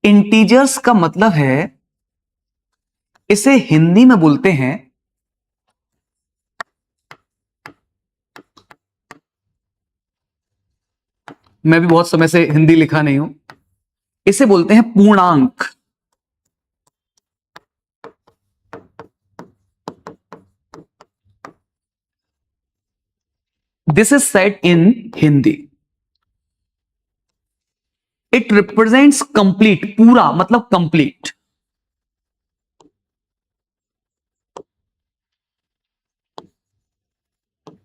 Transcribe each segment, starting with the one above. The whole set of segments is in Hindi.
इंटीजर्स का मतलब है, इसे हिंदी में बोलते हैं, मैं भी बहुत समय से हिंदी लिखा नहीं हूं, इसे बोलते हैं पूर्णांक। This is said in Hindi. It represents complete, पूरा मतलब कंप्लीट।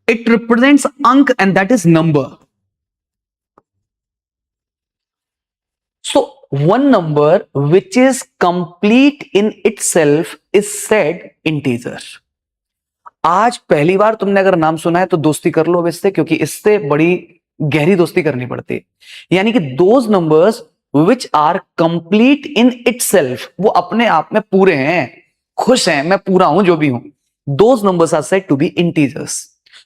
इट रिप्रेजेंट्स अंक and that is number. So one number which is complete in itself is said integer. आज पहली बार तुमने अगर नाम सुना है तो दोस्ती कर लो अब इससे, क्योंकि इससे बड़ी गहरी दोस्ती करनी पड़ती है। यानी कि those numbers which are complete in itself, वो अपने आप में पूरे हैं, खुश हैं, मैं पूरा हूं जो भी हूं, those numbers are said to be integers.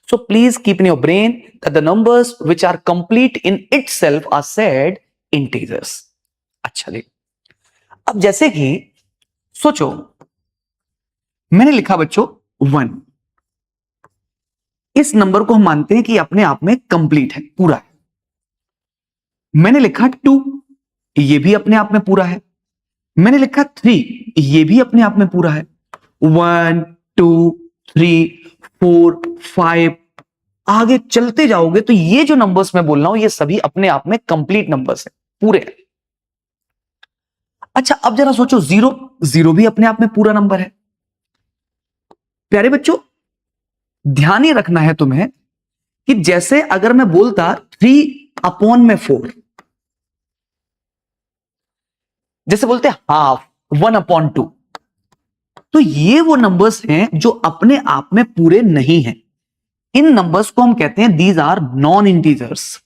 So please keep in your brain that the numbers which are complete in itself are said integers. अच्छा जी, अब जैसे कि सोचो मैंने लिखा बच्चों 1, इस नंबर को हम मानते हैं कि अपने आप में कंप्लीट है, पूरा है। मैंने लिखा 2, ये भी अपने आप में पूरा है। मैंने लिखा 3, ये भी अपने आप में पूरा है। 1 2 3 4 5, आगे चलते जाओगे तो ये जो नंबर्स मैं बोल रहा हूं ये सभी अपने आप में कंप्लीट नंबर्स हैं, पूरे हैं। अच्छा अब जरा सोचो 0, 0 भी अपने आप में पूरा नंबर है। प्यारे बच्चों ध्यान ही रखना है तुम्हें कि जैसे अगर मैं बोलता 3/4, जैसे बोलते हाफ, 1/2, तो ये वो नंबर्स हैं जो अपने आप में पूरे नहीं हैं। इन नंबर्स को हम कहते हैं दीज आर नॉन इंटीजर्स।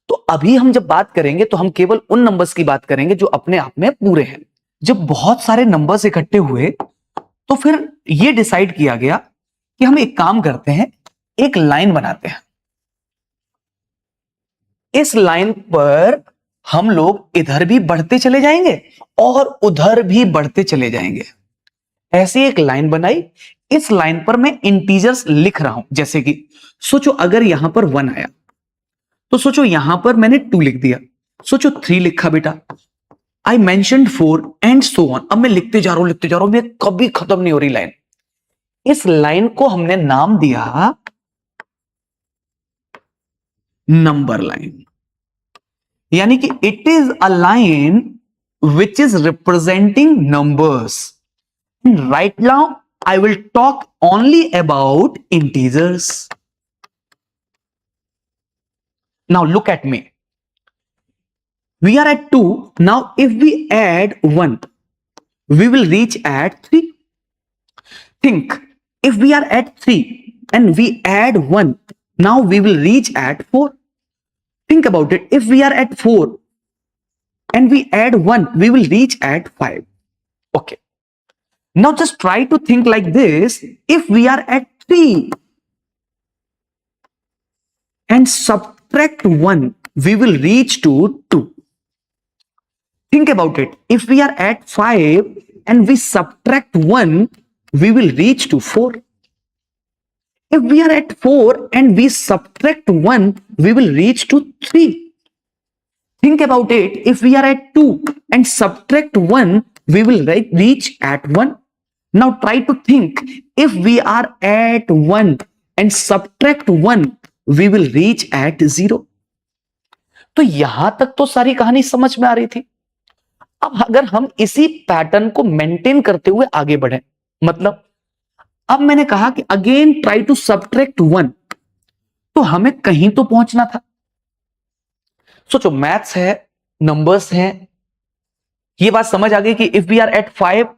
तो अभी हम जब बात करेंगे तो हम केवल उन नंबर्स की बात करेंगे जो अपने आप में पूरे हैं। जब बहुत सारे नंबर्स इकट्ठे हुए तो फिर यह डिसाइड किया गया कि हम एक काम करते हैं, एक लाइन बनाते हैं। इस लाइन पर हम लोग इधर भी बढ़ते चले जाएंगे और उधर भी बढ़ते चले जाएंगे। ऐसी एक लाइन बनाई, इस लाइन पर मैं इंटीजर्स लिख रहा हूं। जैसे कि सोचो अगर यहां पर 1 आया तो सोचो यहां पर मैंने 2 लिख दिया, सोचो 3 लिखा बेटा, आई मैंशनड 4 एंड सो ऑन। अब मैं लिखते जा रहा हूं, मैं कभी खत्म नहीं हो रही लाइन। इस लाइन को हमने नाम दिया नंबर लाइन। यानी कि it is a line which is representing numbers. Right now I will talk only about integers. Now look at me. We are at 2. Now if we add 1, we will reach at 3. Think, if we are at 3 and we add 1, now we will reach at 4. Think about it. If we are at 4 and we add 1, we will reach at 5. Okay. Now just try to think like this. If we are at 3 and subtract 1, we will reach to 2. Think about it. If we are at 5 and we subtract 1, we will reach to 4. If we are at 4 and we subtract 1, we will reach to 3. Think about it. If we are at 2 and subtract 1, we will reach at 1. Now try to think, if we are at 1 and subtract 1, we will reach at 0. तो यहां तक तो सारी कहानी समझ में आ रही थी। अब अगर हम इसी पैटर्न को मेंटेन करते हुए आगे बढ़े, मतलब अब मैंने कहा कि अगेन ट्राई टू सब्ट्रैक्ट 1, तो हमें कहीं तो पहुंचना था। सोचो मैथ्स है, नंबर्स हैं, ये बात समझ आ गई कि if we are at 5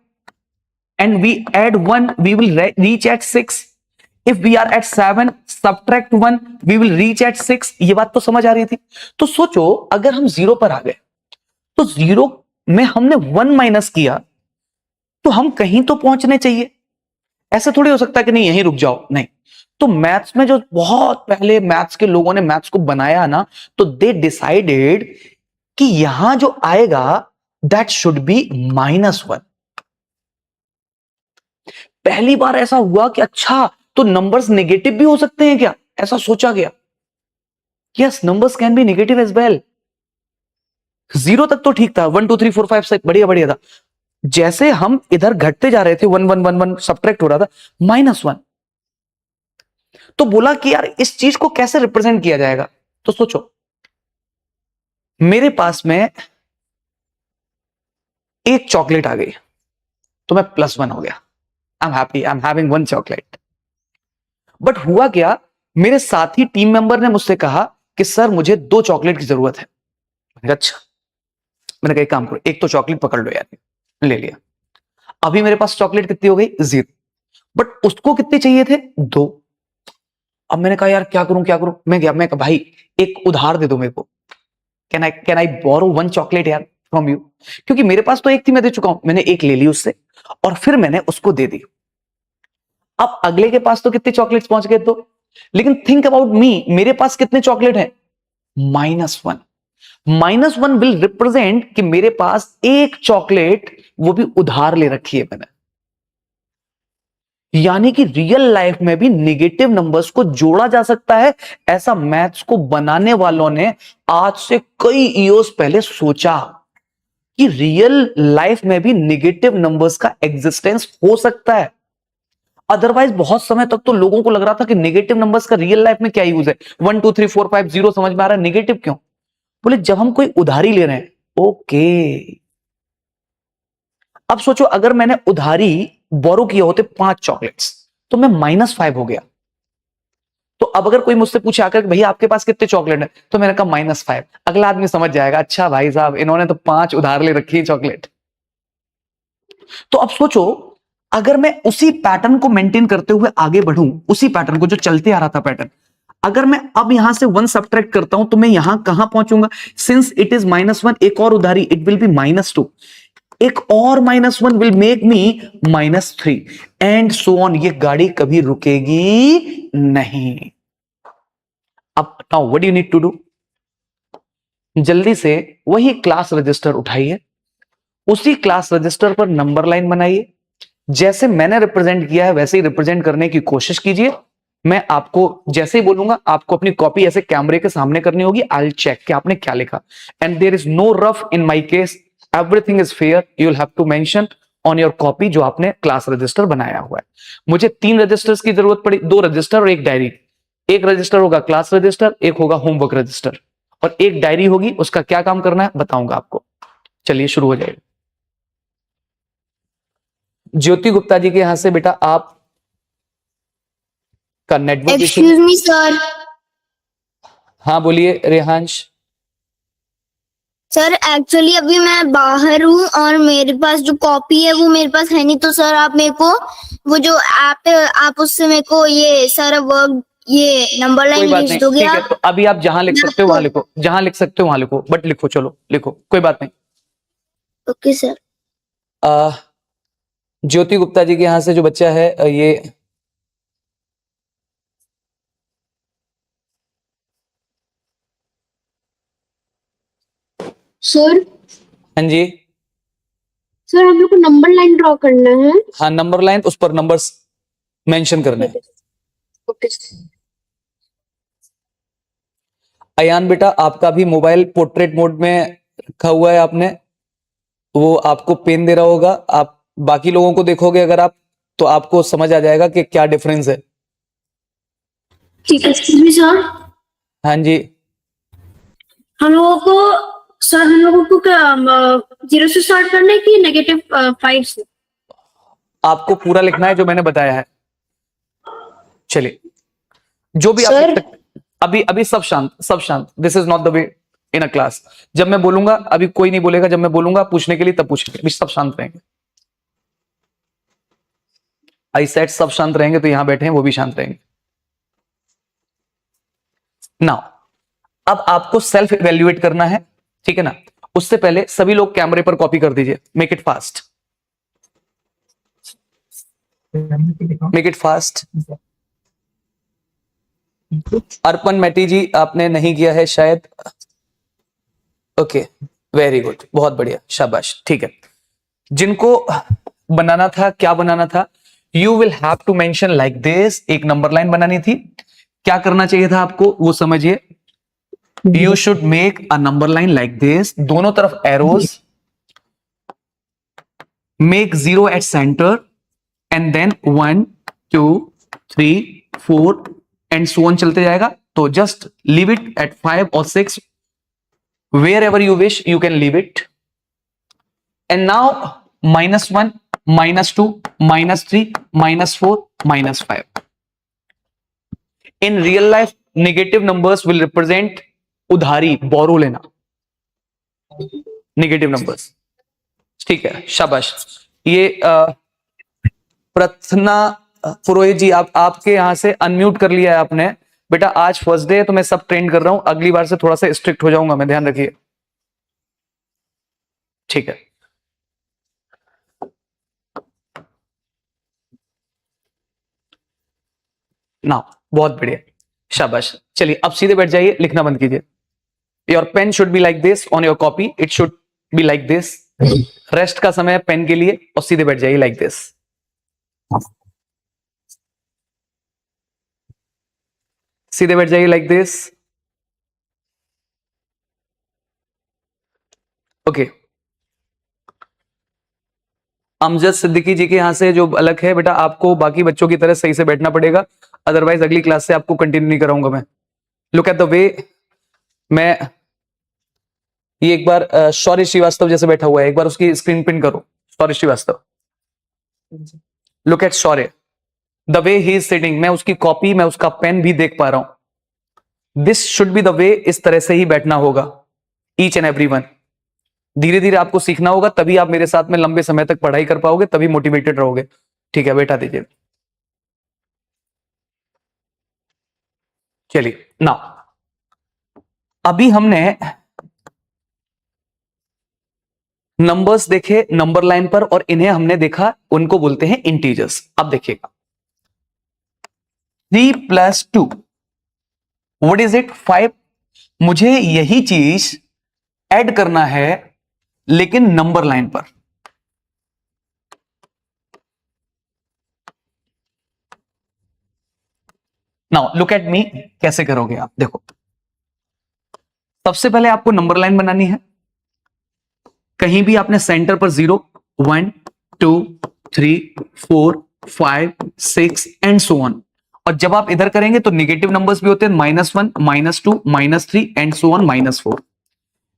and we add 1, we will reach at 6. If we are at 7, subtract 1, we will reach at 6. ये बात तो समझ आ रही थी। तो सोचो अगर हम 0 पर आ गए तो 0 में हमने 1 माइनस किया तो हम कहीं तो पहुंचने चाहिए। ऐसे थोड़ी हो सकता है कि नहीं यहीं रुक जाओ, नहीं। तो मैथ्स में जो बहुत पहले मैथ्स के लोगों ने मैथ्स को बनाया ना, तो दे डिसाइडेड कि यहां जो आएगा दैट शुड बी -1। पहली बार ऐसा हुआ कि अच्छा तो नंबर्स नेगेटिव भी हो सकते हैं क्या, ऐसा सोचा गया। Yes, numbers can be negative as well. 0 तक तो ठीक था, 1 2 3 4 5 6 बढ़िया बढ़िया था। जैसे हम इधर घटते जा रहे थे, 1 1 1 1 सब्ट्रैक्ट हो रहा था, -1। तो बोला कि यार इस चीज को कैसे रिप्रेजेंट किया जाएगा। तो सोचो, मेरे पास में एक चॉकलेट आ गई तो मैं +1 हो गया। I am happy, I am having 1 chocolate. But हुआ क्या, मेरे साथी टीम मेंबर ने मुझसे कहा कि सर मुझे 2 चॉकलेट की जरूरत है। मैंने कहा अच्छा। मैंने कहा एक काम करो, एक तो चॉकलेट पकड़ लो यार। ले लिया। अभी मेरे पास चॉकलेट कितनी हो गई, 0। बट उसको कितने चाहिए थे, 2। अब मैंने कहा यार क्या करूं क्या करूं। मैं कहा भाई एक उधार दे दो मेरे को। कैन आई बोरो 1 चॉकलेट यार फ्रॉम यू। क्योंकि मेरे पास तो एक थी, मैं दे चुका हूं। मैंने एक ले ली उससे और फिर मैंने उसको दे दी। अब अगले के पास तो कितने चॉकलेट्स पहुंच गए, तो लेकिन थिंक अबाउट मी, मेरे पास कितने चॉकलेट हैं, -1। -1 विल रिप्रेजेंट कि मेरे पास एक चॉकलेट वो भी उधार ले रखी है मैंने। यानी कि रियल लाइफ में भी नेगेटिव नंबर्स को जोड़ा जा सकता है। ऐसा मैथ्स को बनाने वालों ने आज से कई ईयर्स पहले सोचा कि रियल लाइफ में भी नेगेटिव नंबर्स का एग्जिस्टेंस हो सकता है। अदरवाइज बहुत समय तक तो लोगों को लग रहा था कि नेगेटिव नंबर्स का रियल लाइफ में क्या यूज है। 1 2 3 4 5 0 समझ में आ रहा है, नेगेटिव क्यों। बोले जब हम कोई उधारी ले रहे हैं। ओके, अब सोचो अगर मैंने उधारी बोरो किए होते 5 चॉकलेट्स तो मैं -5 हो गया। तो अब अगर कोई मुझसे पूछे आकर भैया आपके पास कितने चॉकलेट है, तो मैंने कहा -5। अगला आदमी समझ जाएगा अच्छा भाई साहब इन्होंने तो 5 उधार ले रखी है चॉकलेट। तो अब सोचो अगर मैं उसी पैटर्न को मेंटेन करते हुए आगे बढ़ूं, उसी पैटर्न को जो चलते आ रहा था पैटर्न, अगर मैं अब यहां से 1 सब्ट्रैक्ट करता हूं तो मैं यहां कहां पहुंचूंगा। सिंस इट इज -1, एक और उधारी, इट विल बी -2। एक और -1 will make me -3 and so on. ये गाड़ी कभी रुकेगी नहीं। अब now what you need to do, जल्दी से वही क्लास रजिस्टर उठाइए, उसी क्लास रजिस्टर पर नंबर लाइन बनाइए। जैसे मैंने रिप्रेजेंट किया है वैसे ही रिप्रेजेंट करने की कोशिश कीजिए। मैं आपको जैसे ही बोलूंगा आपको अपनी कॉपी ऐसे कैमरे के सामने करनी होगी। आई विल चेक कि आपने क्या लिखा। And there is no rough in my case, everything is fair. You will have to mention on your copy जो आपने क्लास रजिस्टर बनाया हुआ है। मुझे 3 रजिस्टर्स की जरूरत पड़ी, 2 रजिस्टर और एक डायरी। एक रजिस्टर होगा क्लास रजिस्टर, एक होगा होमवर्क रजिस्टर, और एक डायरी होगी। उसका क्या काम करना है बताऊंगा आपको। चलिए शुरू हो जाएगा। ज्योति गुप्ता जी के यहां से बेटा आप का network issue. Excuse me sir. हाँ बोलिए रेहांश। सर एक्चुअली अभी मैं बाहर हूँ और मेरे पास जो कॉपी है वो मेरे पास है नहीं, तो सर आप मेरे को वो जो ऐप है आप उससे मेरे को ये सारा वर्क ये नंबर कोई लाइन बात लिख नहीं, दोगे ठीक है। आप? तो अभी आप जहां लिख मैं सकते हो वहां आपको लिखो, जहां लिख सकते हो वहां लिखो, बट लिखो, चलो लिखो, कोई बात नहीं। Okay sir. आ, ज्योति गुप्ता जी के यहाँ से जो बच्चा है ये सर हाँ जी। सर हम लोग को नंबर लाइन ड्रॉ करना है। हाँ नंबर लाइन, उस पर नंबर्स मेंशन करने हैं। ओके। अयान बेटा आपका भी मोबाइल पोर्ट्रेट मोड में रखा हुआ है आपने, वो आपको पेन दे रहा होगा। आप बाकी लोगों को देखोगे अगर आप, तो आपको समझ आ जाएगा कि क्या डिफरेंस है। ठीक है सर। हाँ जी। हम लोगों को क्या 0 से स्टार्ट करना है कि -5 से? आपको पूरा लिखना है जो मैंने बताया है। चलिए जो भी आप लिख सर सकते। अभी अभी सब शांत, सब शांत। This is not the way in a class. जब मैं बोलूंगा अभी कोई नहीं बोलेगा, जब मैं बोलूंगा पूछने के लिए तब पूछेंगे, अभी सब शांत रहेंगे। आई सेड सब शांत रहेंगे, तो यहां बैठे हैं वो भी शांत रहेंगे। नाउ अब आपको सेल्फ इवेल्युएट करना है, ठीक है ना। उससे पहले सभी लोग कैमरे पर कॉपी कर दीजिए। Make it fast, make it fast. Arpan Maity ji आपने नहीं किया है शायद। ओके वेरी गुड, बहुत बढ़िया, शाबाश। ठीक है, जिनको बनाना था, क्या बनाना था, you will have to mention like this, एक नंबर लाइन बनानी थी। क्या करना चाहिए था आपको वो समझिए। You should make a number line like this, दोनों तरफ arrows, make 0 at center and then 1 2 3 4 and so on चलते जाएगा। तो जस्ट लीव इट एट 5 और 6, wherever you wish you can leave it. And now -1 -2 -3 -4 -5. In real life negative numbers will represent उधारी, बोरो लेना, नेगेटिव नंबर्स। ठीक है, शाबाश। ये प्रार्थना पुरोहित जी, आपके यहां से अनम्यूट कर लिया है आपने। बेटा आज फर्स्ट डे है तो मैं सब ट्रेन कर रहा हूं, अगली बार से थोड़ा सा स्ट्रिक्ट हो जाऊंगा मैं, ध्यान रखिए। ठीक है, ना बहुत बढ़िया, शाबाश। चलिए अब सीधे बैठ जाइए, लिखना बंद कीजिए। Your pen should be like this on your copy, it should be like this. Rest का समय है पेन के लिए, और सीधे बैठ जाइए लाइक दिस। सीधे बैठ जाइए like this. Okay, Amjad Siddiqui ji के यहां से जो अलग है, बेटा आपको बाकी बच्चों की तरह सही से बैठना पड़ेगा, अदरवाइज अगली क्लास से आपको कंटिन्यू नहीं कराऊंगा मैं। लुक एट द वे, मैं ये एक बार शौर्य श्रीवास्तव जैसे बैठा हुआ है, एक बार उसकी स्क्रीन प्रिंट करो। Shaurya Srivastava, look at Shaurya, the way he is sitting, मैं उसकी कॉपी, मैं उसका पेन भी देख पा रहा हूं। This should be the way, इस तरह से ही बैठना होगा ईच एंड एवरी वन। धीरे धीरे आपको सीखना होगा, तभी आप मेरे साथ में लंबे समय तक पढ़ाई कर पाओगे, तभी मोटिवेटेड रहोगे। ठीक है, बैठा दीजिए। चलिए ना, अभी हमने नंबर्स देखे नंबर लाइन पर, और इन्हें हमने देखा, उनको बोलते हैं इंटीजर्स। अब देखिएगा, 3 + 2 व्हाट इज इट, 5। मुझे यही चीज ऐड करना है, लेकिन नंबर लाइन पर। नाउ लुक एट मी, कैसे करोगे आप, देखो। सबसे पहले आपको नंबर लाइन बनानी है, कहीं भी आपने सेंटर पर 0 1 2 3 4 5 6 एंड सो ऑन। और जब आप इधर करेंगे तो नेगेटिव नंबर्स भी होते हैं, -1 -2 -3 एंड सो ऑन -4।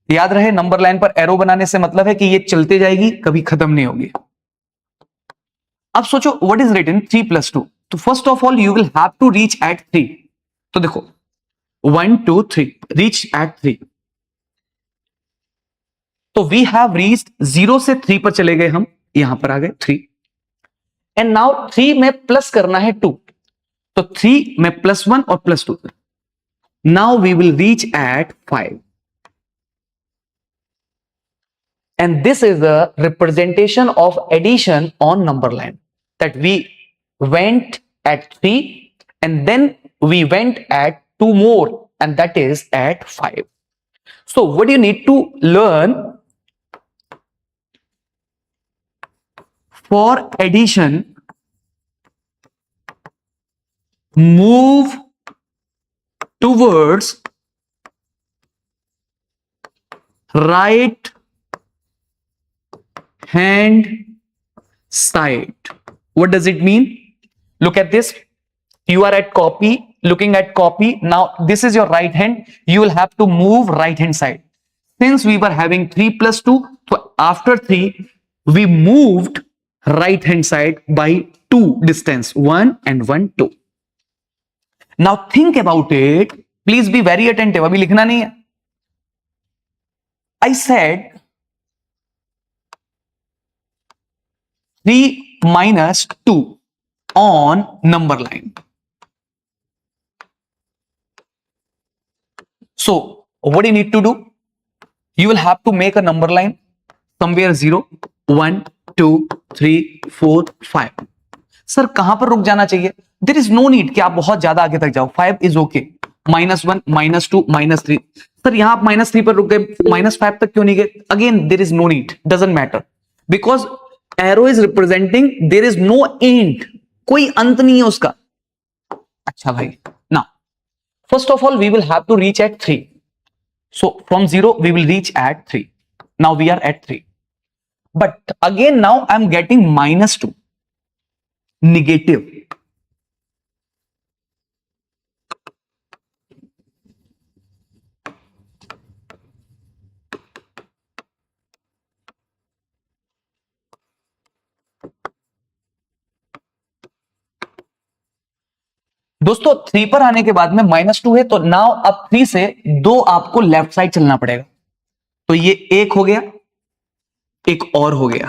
याद रहे, नंबर लाइन पर एरो बनाने से मतलब है कि ये चलते जाएगी, कभी खत्म नहीं होगी। अब सोचो व्हाट इज रिटन 3 + 2, तो first of all you will have to reach at 3। तो देखो 1 2 3, रीच एट 3। तो वी हैव रीच्ड 0 से 3 पर चले गए, हम यहां पर आ गए 3। एंड नाउ 3 में प्लस करना है 2, तो 3 में +1 और +2। Now we will reach at 5। And this is the representation of addition on number line, that we went at 3 and then we went at 2 more, and that is at 5. So what you need to learn for addition, move towards right hand side. What does it mean? Look at this. You are at copy, looking at copy. Now this is your right hand. You will have to move right hand side. Since we were having 3 + 2, so after 3 we moved right hand side by 2 distance, 1 and 1 2. Now think about it. Please be very attentive. अभी लिखना नहीं है। I said 3 - 2 on number line. So what do you need to do? You will have to make a number line somewhere 0 1 2 3 4 5। Sir कहां पर रुक जाना चाहिए? There is no need कि आप बहुत ज्यादा आगे तक जाओ, 5 is okay. -1, -2, -3। सर यहां आप -3 पर रुक गए, -5 तक क्यों नहीं गए? Again there is no need, doesn't matter, because arrow is representing there is no end, कोई अंत नहीं है उसका। अच्छा भाई, now first of all we will have to reach at 3, so from 0 we will reach at 3. Now we are at 3, but again now I'm getting -2, negative। दोस्तों 3 पर आने के बाद में -2 है, तो नाउ अब 3 से 2 आपको लेफ्ट साइड चलना पड़ेगा। तो ये एक हो गया, एक और हो गया,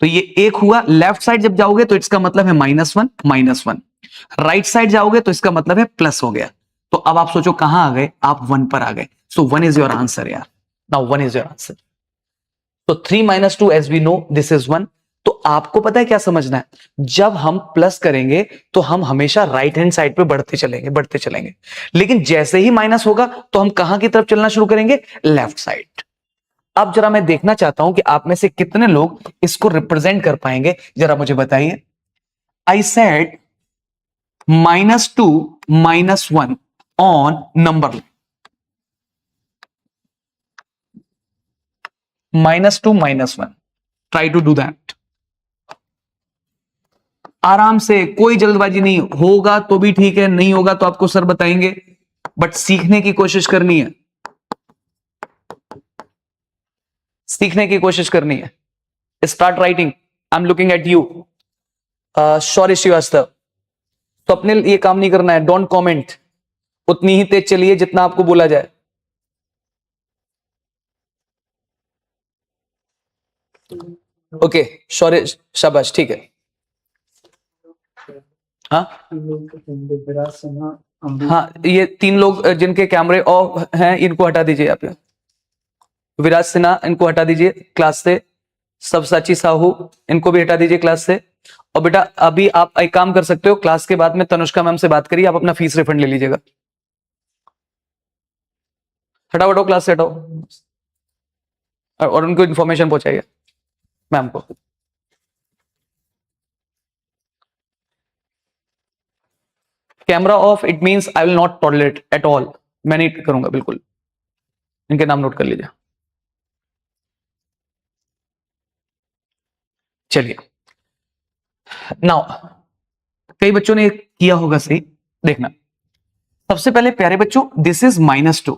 तो ये एक हुआ। लेफ्ट साइड जब जाओगे तो इसका मतलब है -1, -1। राइट साइड जाओगे तो इसका मतलब है प्लस हो गया। तो अब आप सोचो कहां आ गए? आप 1 पर आ गए। सो 1 इज योर आंसर यार, नाउ 1 इज योर आंसर। तो 3 - 2 as we know this is 1। तो आपको पता है क्या समझना है? जब हम प्लस करेंगे तो हम हमेशा राइट हैंड साइड पे बढ़ते चलेंगे, बढ़ते चलेंगे, लेकिन जैसे ही माइनस होगा तो हम कहां की तरफ चलना शुरू करेंगे? Left side. अब जरा मैं देखना चाहता हूं कि आप में से कितने लोग इसको रिप्रेजेंट कर पाएंगे, जरा मुझे बताइए। I said -2 -1 on number, -2 -1, try to do that आराम से, कोई जल्दबाजी नहीं। होगा तो भी ठीक है, नहीं होगा तो आपको सर बताएंगे, बट सीखने की कोशिश करनी है, सीखने की कोशिश करनी है। Start writing, I am looking at you. Sorry Shrivastava, तो अपने ये काम नहीं करना है, डोंट कमेंट, उतनी ही तेज चलिए जितना आपको बोला जाए। ओके सॉरी, शाबाश, ठीक है। हाँ हाँ, ये 3 लोग जिनके कैमरे ऑफ हैं इनको हटा दीजिए। आप विराज सिन्हा इनको हटा दीजिए क्लास से, सबसाची साहू इनको भी हटा दीजिए क्लास से। और बेटा अभी आप एक काम कर सकते हो, क्लास के बाद में तनुष्का मैम से बात करिए, आप अपना फीस रिफंड ले लीजिएगा। हटाओ हटाओ, क्लास से हटाओ, और उनको इन्फॉर्मेशन पहुंचाइए मैम को। Camera off it means I will not tolerate at all, मैं नहीं करूंगा बिल्कुल। इनके नाम नोट कर लीजिए। चलिए नाउ, कई बच्चों ने किया होगा सही, देखना। सबसे पहले प्यारे बच्चों, दिस इज -2।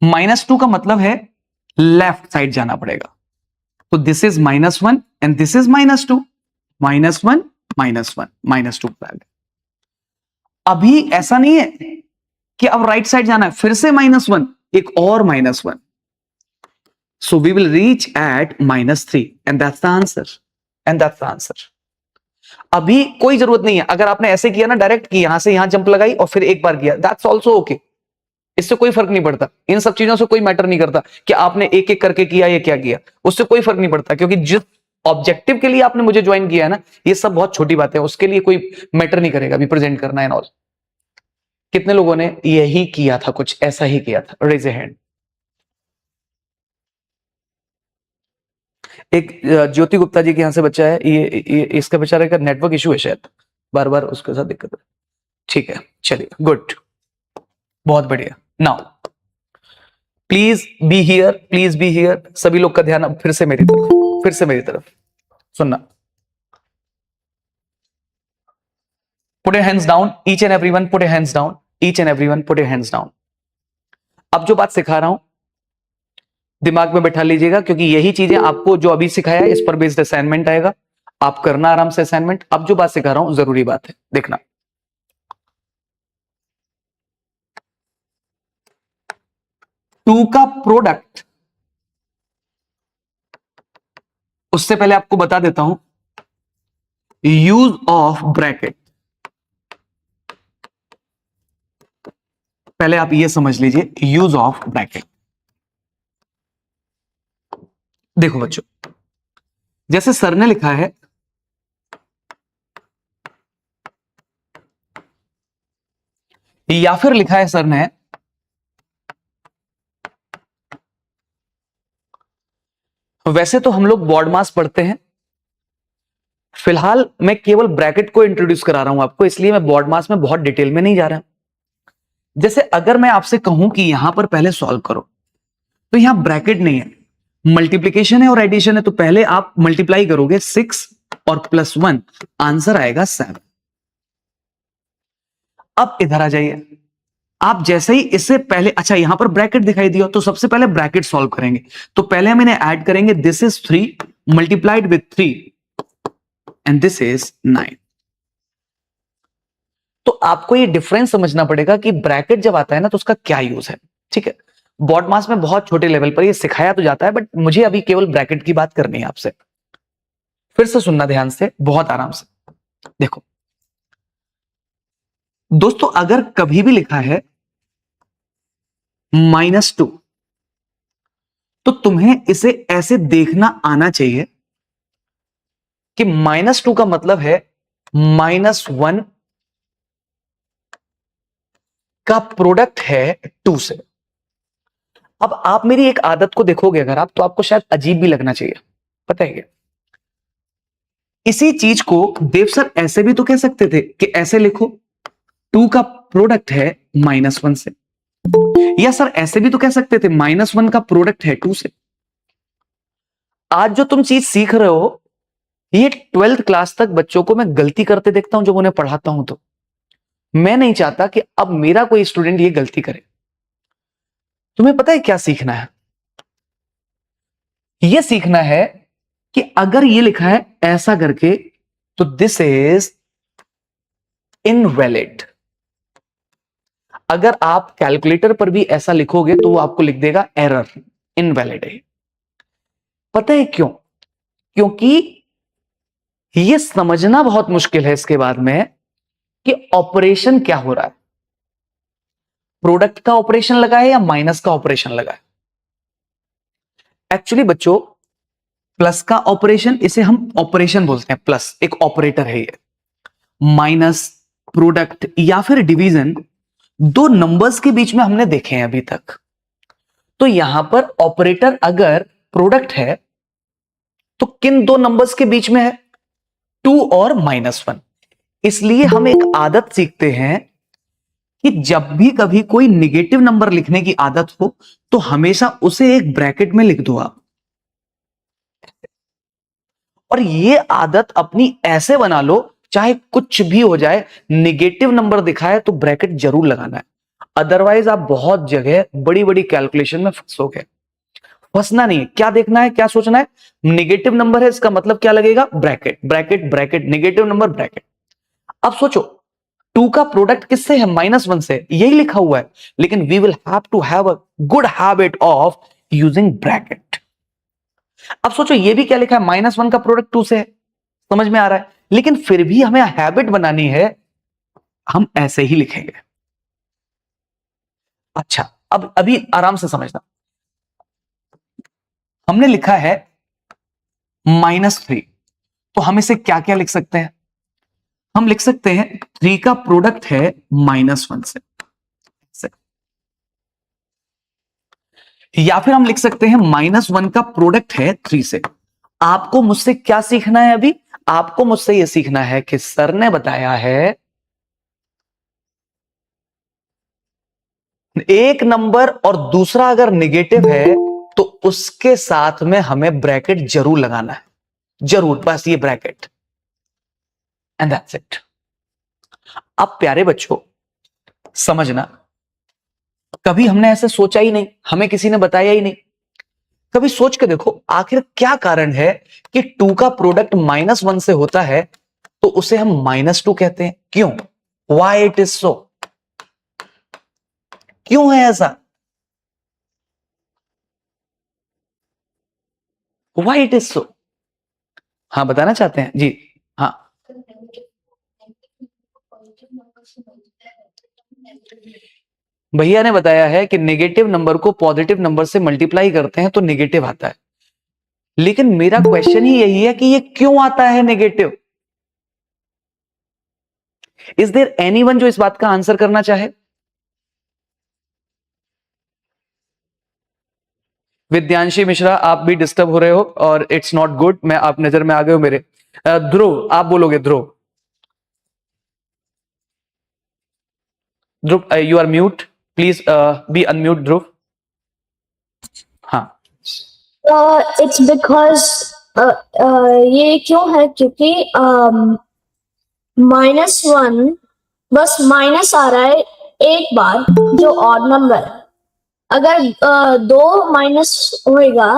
-2 का मतलब है लेफ्ट साइड जाना पड़ेगा। तो this is -1 and this is -2, -1 -1 -2। अभी ऐसा नहीं है कि अब राइट साइड जाना है, फिर से -1, एक और -1। So we will reach at -3 and that's the answer, and that's the answer. अभी कोई जरूरत नहीं है, अगर आपने ऐसे किया ना डायरेक्ट, कि यहां से यहां जंप लगाई और फिर एक बार किया, दैट्स ऑल्सो ओके, इससे कोई फर्क नहीं पड़ता। इन सब चीजों से कोई मैटर नहीं करता कि आपने एक एक करके किया या क्या किया, उससे कोई फर्क नहीं पड़ता, क्योंकि जिस ऑब्जेक्टिव के लिए आपने मुझे ज्वाइन किया है ना, ये सब बहुत छोटी बातें हैं, उसके लिए कोई मैटर नहीं करेगा अभी प्रेजेंट करना है। ऑल कितने लोगों ने यही किया था, कुछ ऐसा ही किया था? Raise a hand. एक ज्योति गुप्ता जी के यहां से बच्चा है, ये इसका बेचारे का नेटवर्क इशू है शायद, बार बार उसके साथ दिक्कत है। ठीक है चलिए, गुड, बहुत बढ़िया। Now please be here, please be here. सभी लोग का ध्यान अब फिर से मेरी तरफ, फिर से मेरी तरफ सुनना। Put your hands down, each and everyone put your hands down, each and everyone put your hands down. अब जो बात सिखा रहा हूं दिमाग में बैठा लीजिएगा, क्योंकि यही चीजें आपको जो अभी सिखाया है इस पर बेस्ड असाइनमेंट आएगा, आप करना आराम से असाइनमेंट। अब जो बात सिखा रहा हूं जरूरी बात है, देखना। 2 का प्रोडक्ट, उससे पहले आपको बता देता हूं यूज ऑफ ब्रैकेट। पहले आप ये समझ लीजिए यूज ऑफ ब्रैकेट। देखो बच्चों, जैसे सर ने लिखा है या फिर लिखा है सर ने वैसे तो हम लोग बॉड मास पढ़ते हैं, फिलहाल मैं केवल ब्रैकेट को इंट्रोड्यूस करा रहा हूं आपको, इसलिए मैं बॉड मास में बहुत डिटेल में नहीं जा रहा। जैसे अगर मैं आपसे कहूं कि यहां पर पहले सॉल्व करो, तो यहां ब्रैकेट नहीं है, मल्टीप्लीकेशन है और एडिशन है, तो पहले आप मल्टीप्लाई करोगे 6 और +1, आंसर आएगा 7। अब इधर आ जाइए, आप जैसे ही इससे पहले, अच्छा यहां पर ब्रैकेट दिखाई दिया, तो सबसे पहले ब्रैकेट सॉल्व करेंगे। तो पहले हम इन्हें ऐड करेंगे, this is 3 multiplied with 3 and this is 9। तो आपको ये डिफरेंस समझना पड़ेगा कि ब्रैकेट जब आता है ना तो उसका क्या यूज है। ठीक है, बॉड मास में बहुत छोटे लेवल पर ये सिखाया तो जाता है, बट मुझे अभी केवल ब्रैकेट की बात करनी है आपसे। फिर से सुनना ध्यान से, बहुत आराम से देखो दोस्तों, अगर कभी भी लिखा है -2, तो तुम्हें इसे ऐसे देखना आना चाहिए कि -2 का मतलब है -1 का प्रोडक्ट है 2 से। अब आप मेरी एक आदत को देखोगे अगर आप, तो आपको शायद अजीब भी लगना चाहिए, पता है क्या? इसी चीज को देव सर ऐसे भी तो कह सकते थे कि ऐसे लिखो, 2 का प्रोडक्ट है -1 से, या सर ऐसे भी तो कह सकते थे -1 का प्रोडक्ट है 2 से। आज जो तुम चीज सीख रहे हो, ये 12th क्लास तक बच्चों को मैं गलती करते देखता हूं जब उन्हें पढ़ाता हूं, तो मैं नहीं चाहता कि अब मेरा कोई स्टूडेंट ये गलती करे। तुम्हें पता है क्या सीखना है? यह सीखना है कि अगर ये लिखा है ऐसा करके, तो दिस इज इनवैलिड। अगर आप कैलकुलेटर पर भी ऐसा लिखोगे तो वो आपको लिख देगा एरर, इनवैलिड है। पता है क्यों? क्योंकि यह समझना बहुत मुश्किल है इसके बाद में कि ऑपरेशन क्या हो रहा है, प्रोडक्ट का ऑपरेशन लगा है या माइनस का ऑपरेशन लगा है। एक्चुअली बच्चों, प्लस का ऑपरेशन, इसे हम ऑपरेशन बोलते हैं, प्लस एक ऑपरेटर है ये। माइनस, प्रोडक्ट या फिर डिवीजन, दो नंबर्स के बीच में हमने देखे हैं अभी तक। तो यहां पर ऑपरेटर अगर प्रोडक्ट है तो किन दो नंबर्स के बीच में है? 2 और -1। इसलिए हम एक आदत सीखते हैं कि जब भी कभी कोई निगेटिव नंबर लिखने की आदत हो, तो हमेशा उसे एक ब्रैकेट में लिख दो आप। और ये आदत अपनी ऐसे बना लो, चाहे कुछ भी हो जाए, निगेटिव नंबर दिखाए तो ब्रैकेट जरूर लगाना है, अदरवाइज आप बहुत जगह बड़ी बड़ी कैलकुलेशन में फंसोगे। फंसना नहीं है, क्या देखना है, क्या सोचना है? निगेटिव नंबर है, इसका मतलब क्या लगेगा? Bracket, bracket, bracket, negative number, bracket. अब सोचो, 2 का प्रोडक्ट किससे है? -1 से, यही लिखा हुआ है, लेकिन we will have to have a good habit of using bracket. अब सोचो, ये भी क्या लिखा है? -1 का प्रोडक्ट 2 से है, समझ में आ रहा है, लेकिन फिर भी हमें हैबिट बनानी है, हम ऐसे ही लिखेंगे। अच्छा, अब अभी आराम से समझना, हमने लिखा है -3, तो हम इसे क्या क्या लिख सकते हैं? हम लिख सकते हैं 3 का प्रोडक्ट है -1 से, या फिर हम लिख सकते हैं -1 का प्रोडक्ट है 3 से। आपको मुझसे क्या सीखना है अभी? आपको मुझसे यह सीखना है कि सर ने बताया है एक नंबर और दूसरा अगर निगेटिव है तो उसके साथ में हमें ब्रैकेट जरूर लगाना है, जरूर, बस ये ब्रैकेट, एंड दैट्स इट। अब प्यारे बच्चों समझना, कभी हमने ऐसे सोचा ही नहीं, हमें किसी ने बताया ही नहीं। कभी सोच के देखो, आखिर क्या कारण है कि 2 का प्रोडक्ट -1 से होता है तो उसे हम -2 कहते हैं? क्यों? वाई इट इज सो? क्यों है ऐसा? वाई इट इज सो? हाँ, बताना चाहते हैं जी? हाँ, भैया ने बताया है कि नेगेटिव नंबर को पॉजिटिव नंबर से मल्टीप्लाई करते हैं तो नेगेटिव आता है, लेकिन मेरा क्वेश्चन ही यही है कि ये क्यों आता है नेगेटिव? इज देयर एनीवन जो इस बात का आंसर करना चाहे? विद्यांशी मिश्रा, आप भी डिस्टर्ब हो रहे हो और इट्स नॉट गुड। मैं आप नजर में आ गए हो मेरे। ध्रुव, आप बोलोगे। Dhruv, Dhruv you are mute, please be unmute Dhruv. हाँ, इट्स बिकॉज ये क्यों है, क्योंकि -1 बस माइनस आ रहा है एक बार, जो ऑड नंबर है। अगर 2 माइनस होएगा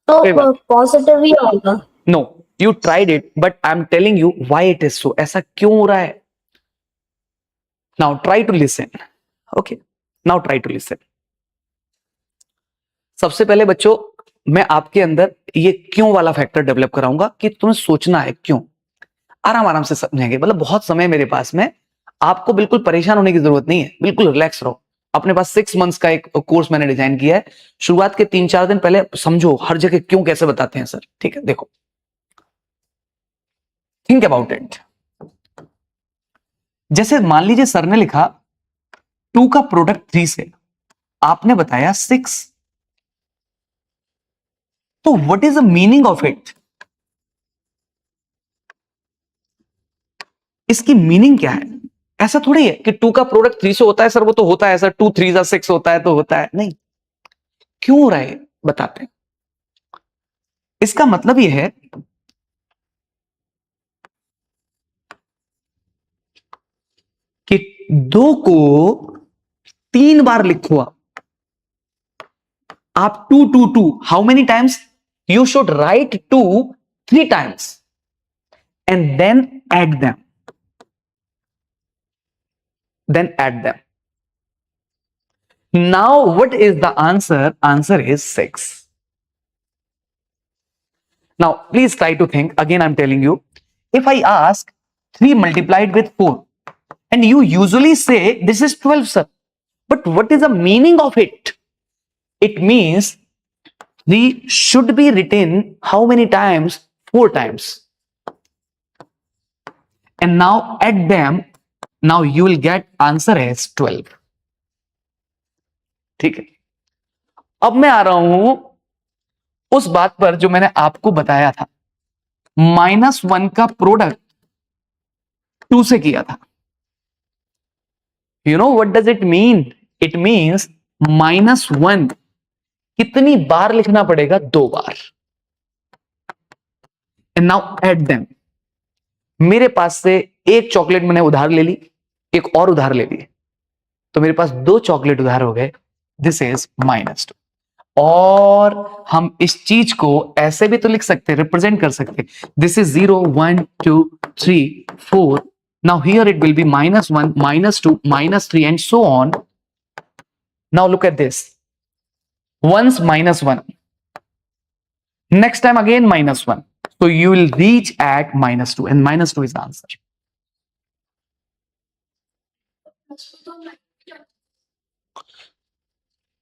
तो कोई बात पॉजिटिव ही होगा। No, you tried it but I am telling you why it is so. ऐसा क्यों हो रहा है? Now try to listen. Okay, now try to listen. सबसे पहले बच्चों, मैं आपके अंदर ये क्यों वाला फैक्टर डेवलप कराऊंगा कि तुम्हें सोचना है क्यों। आराम आराम से समझेंगे, मतलब बहुत समय मेरे पास में। आपको बिल्कुल परेशान होने की जरूरत नहीं है, बिल्कुल रिलैक्स रहो। अपने पास 6 मंथ्स का एक कोर्स मैंने डिजाइन किया है। शुरुआत के 3-4 दिन पहले समझो हर जगह क्यों कैसे बताते हैं सर। ठीक है, देखो, थिंक अबाउट इट। जैसे मान लीजिए सर ने लिखा 2 का प्रोडक्ट 3 से, आपने बताया 6, तो what is the meaning of it? इसकी मीनिंग क्या है? ऐसा थोड़ी है कि 2 का प्रोडक्ट 3 से होता है सर, वो तो होता है सर, 2 3 जा 6 होता है तो होता है। नहीं, क्यों हो रहा है बताते हैं। इसका मतलब यह है कि 2 को 3 बार लिखो आप 2 2 2, how many times? You should write 2 3 times and then add them. Then add them. Now, what is the answer? Answer is 6. Now, please try to think. Again, I'm telling you, if I ask 3 multiplied with 4, and you usually say this is 12, sir. But what is the meaning of it? It means 3 should be written how many times? 4 times. And now add them. Now you will get answer as 12. ठीक है, अब मैं आ रहा हूं उस बात पर जो मैंने आपको बताया था। -1 का प्रोडक्ट 2 से किया था। You know what does it mean? It means -1 कितनी बार लिखना पड़ेगा? 2 बार। And now add them. मेरे पास से एक चॉकलेट मैंने उधार ले ली, एक और उधार ले ली, तो मेरे पास 2 चॉकलेट उधार हो गए। This is -2। और हम इस चीज को ऐसे भी तो लिख सकते हैं, रिप्रेजेंट कर सकते हैं। This is 0 1 2 3 4। Now here it will be -1 -2 -3 and so on. Now look at this, once -1, next time again -1, so you will reach at -2 and -2 is the answer.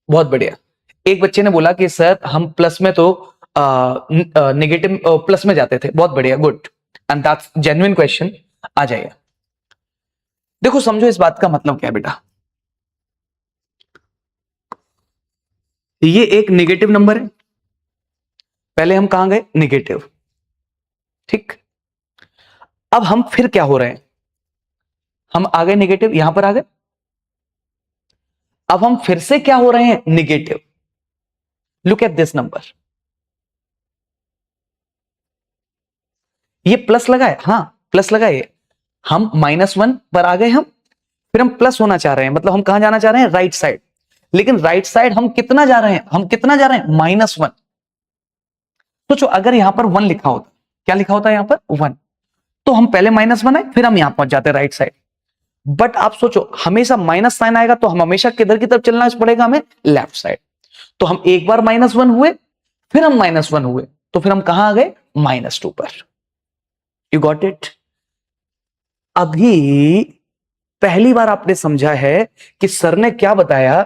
बहुत बढ़िया। एक बच्चे ने बोला कि सर हम प्लस में तो नेगेटिव प्लस में जाते थे। बहुत बढ़िया, good, and that's genuine question. आ जाइए, देखो समझो इस बात का मतलब क्या है बेटा। ये एक नेगेटिव नंबर है, पहले हम कहां गए? नेगेटिव, ठीक। अब हम फिर क्या हो रहे हैं? हम आ गए नेगेटिव, यहां पर आ गए। अब हम फिर से क्या हो रहे हैं? Negative. Look at this number, ये प्लस लगा है, हाँ प्लस लगा है। हम -1 पर आ गए, हम फिर हम प्लस होना चाह रहे हैं, मतलब हम कहां जाना चाह रहे हैं? Right side. लेकिन राइट साइड हम कितना जा रहे हैं? हम कितना जा रहे हैं? -1। सोचो अगर यहां पर 1 लिखा होता, क्या लिखा होता है यहां पर? 1, तो हम पहले -1 है, फिर हम यहां पहुंच जाते राइट साइड। बट आप सोचो हमेशा माइनस साइन आएगा तो हम हमेशा किधर की तरफ चलना पड़ेगा? हमें लेफ्ट साइड। तो हम एक बार -1 हुए, फिर हम -1 हुए, तो फिर हम कहां आ गए? -2 पर। You got it? अभी पहली बार आपने समझा है कि सर ने क्या बताया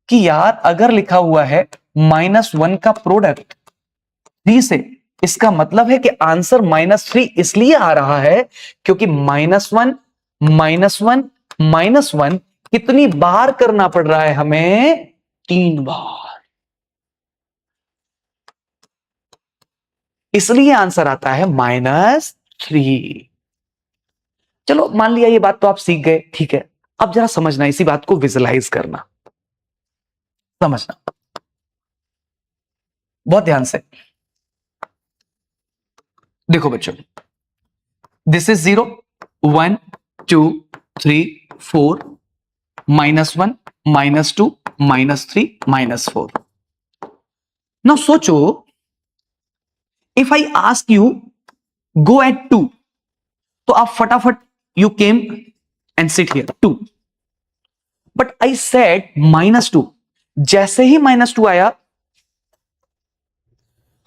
कि यार अगर लिखा हुआ है -1 का प्रोडक्ट 3 से, इसका मतलब है कि आंसर -3 इसलिए आ रहा है क्योंकि -1 -1 कितनी बार करना पड़ रहा है हमें? 3 बार। इसलिए आंसर आता है -3। चलो मान लिया ये बात तो आप सीख गए, ठीक है। अब जरा समझना, इसी बात को विजुलाइज करना, समझना बहुत ध्यान से। देखो बच्चों, दिस इज 0 1 2 3 4 -1 -2 -3 -4। नाउ सोचो, if I ask you go at 2, तो आप फटाफट you came and sit here 2। But I said -2। जैसे ही -2 आया,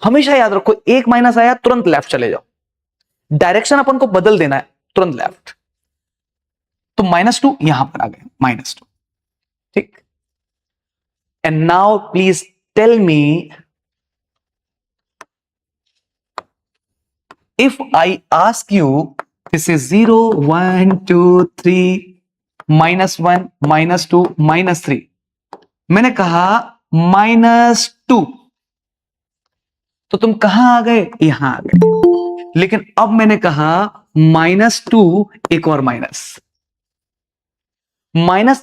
हमेशा याद रखो, एक माइनस आया तुरंत लेफ्ट चले जाओ, डायरेक्शन अपन को बदल देना है, तुरंत लेफ्ट। तो -2 यहां पर आ गए, -2, ठीक। And now please tell me, if I ask you, this is 0 1 2 3 -1 -2 -3, मैंने कहा -2, तो तुम कहां आ गए? यहां आ गए। लेकिन अब मैंने कहा -2, एक और माइनस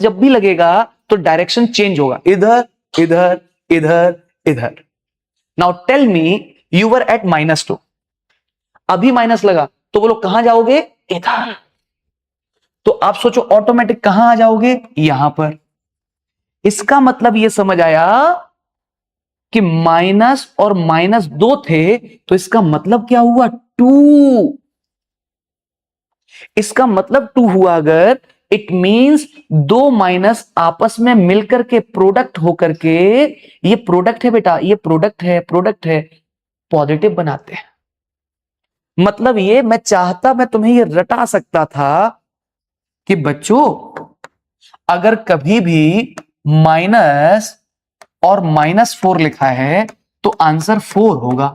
जब भी लगेगा तो डायरेक्शन चेंज होगा, इधर इधर इधर इधर। Now tell me, you were at -2, अभी माइनस लगा तो बोलो कहां जाओगे? इधर। तो आप सोचो ऑटोमेटिक कहां आ जाओगे? यहां पर। इसका मतलब यह समझ आया कि माइनस और -2 थे, तो इसका मतलब क्या हुआ? 2। इसका मतलब 2 हुआ अगर, इट मींस दो माइनस आपस में मिलकर के प्रोडक्ट होकर के, ये प्रोडक्ट है बेटा, ये प्रोडक्ट है, पॉजिटिव बनाते हैं। मतलब ये मैं चाहता, मैं तुम्हें ये रटा सकता था कि बच्चों अगर कभी भी माइनस और -4 लिखा है तो आंसर 4 होगा।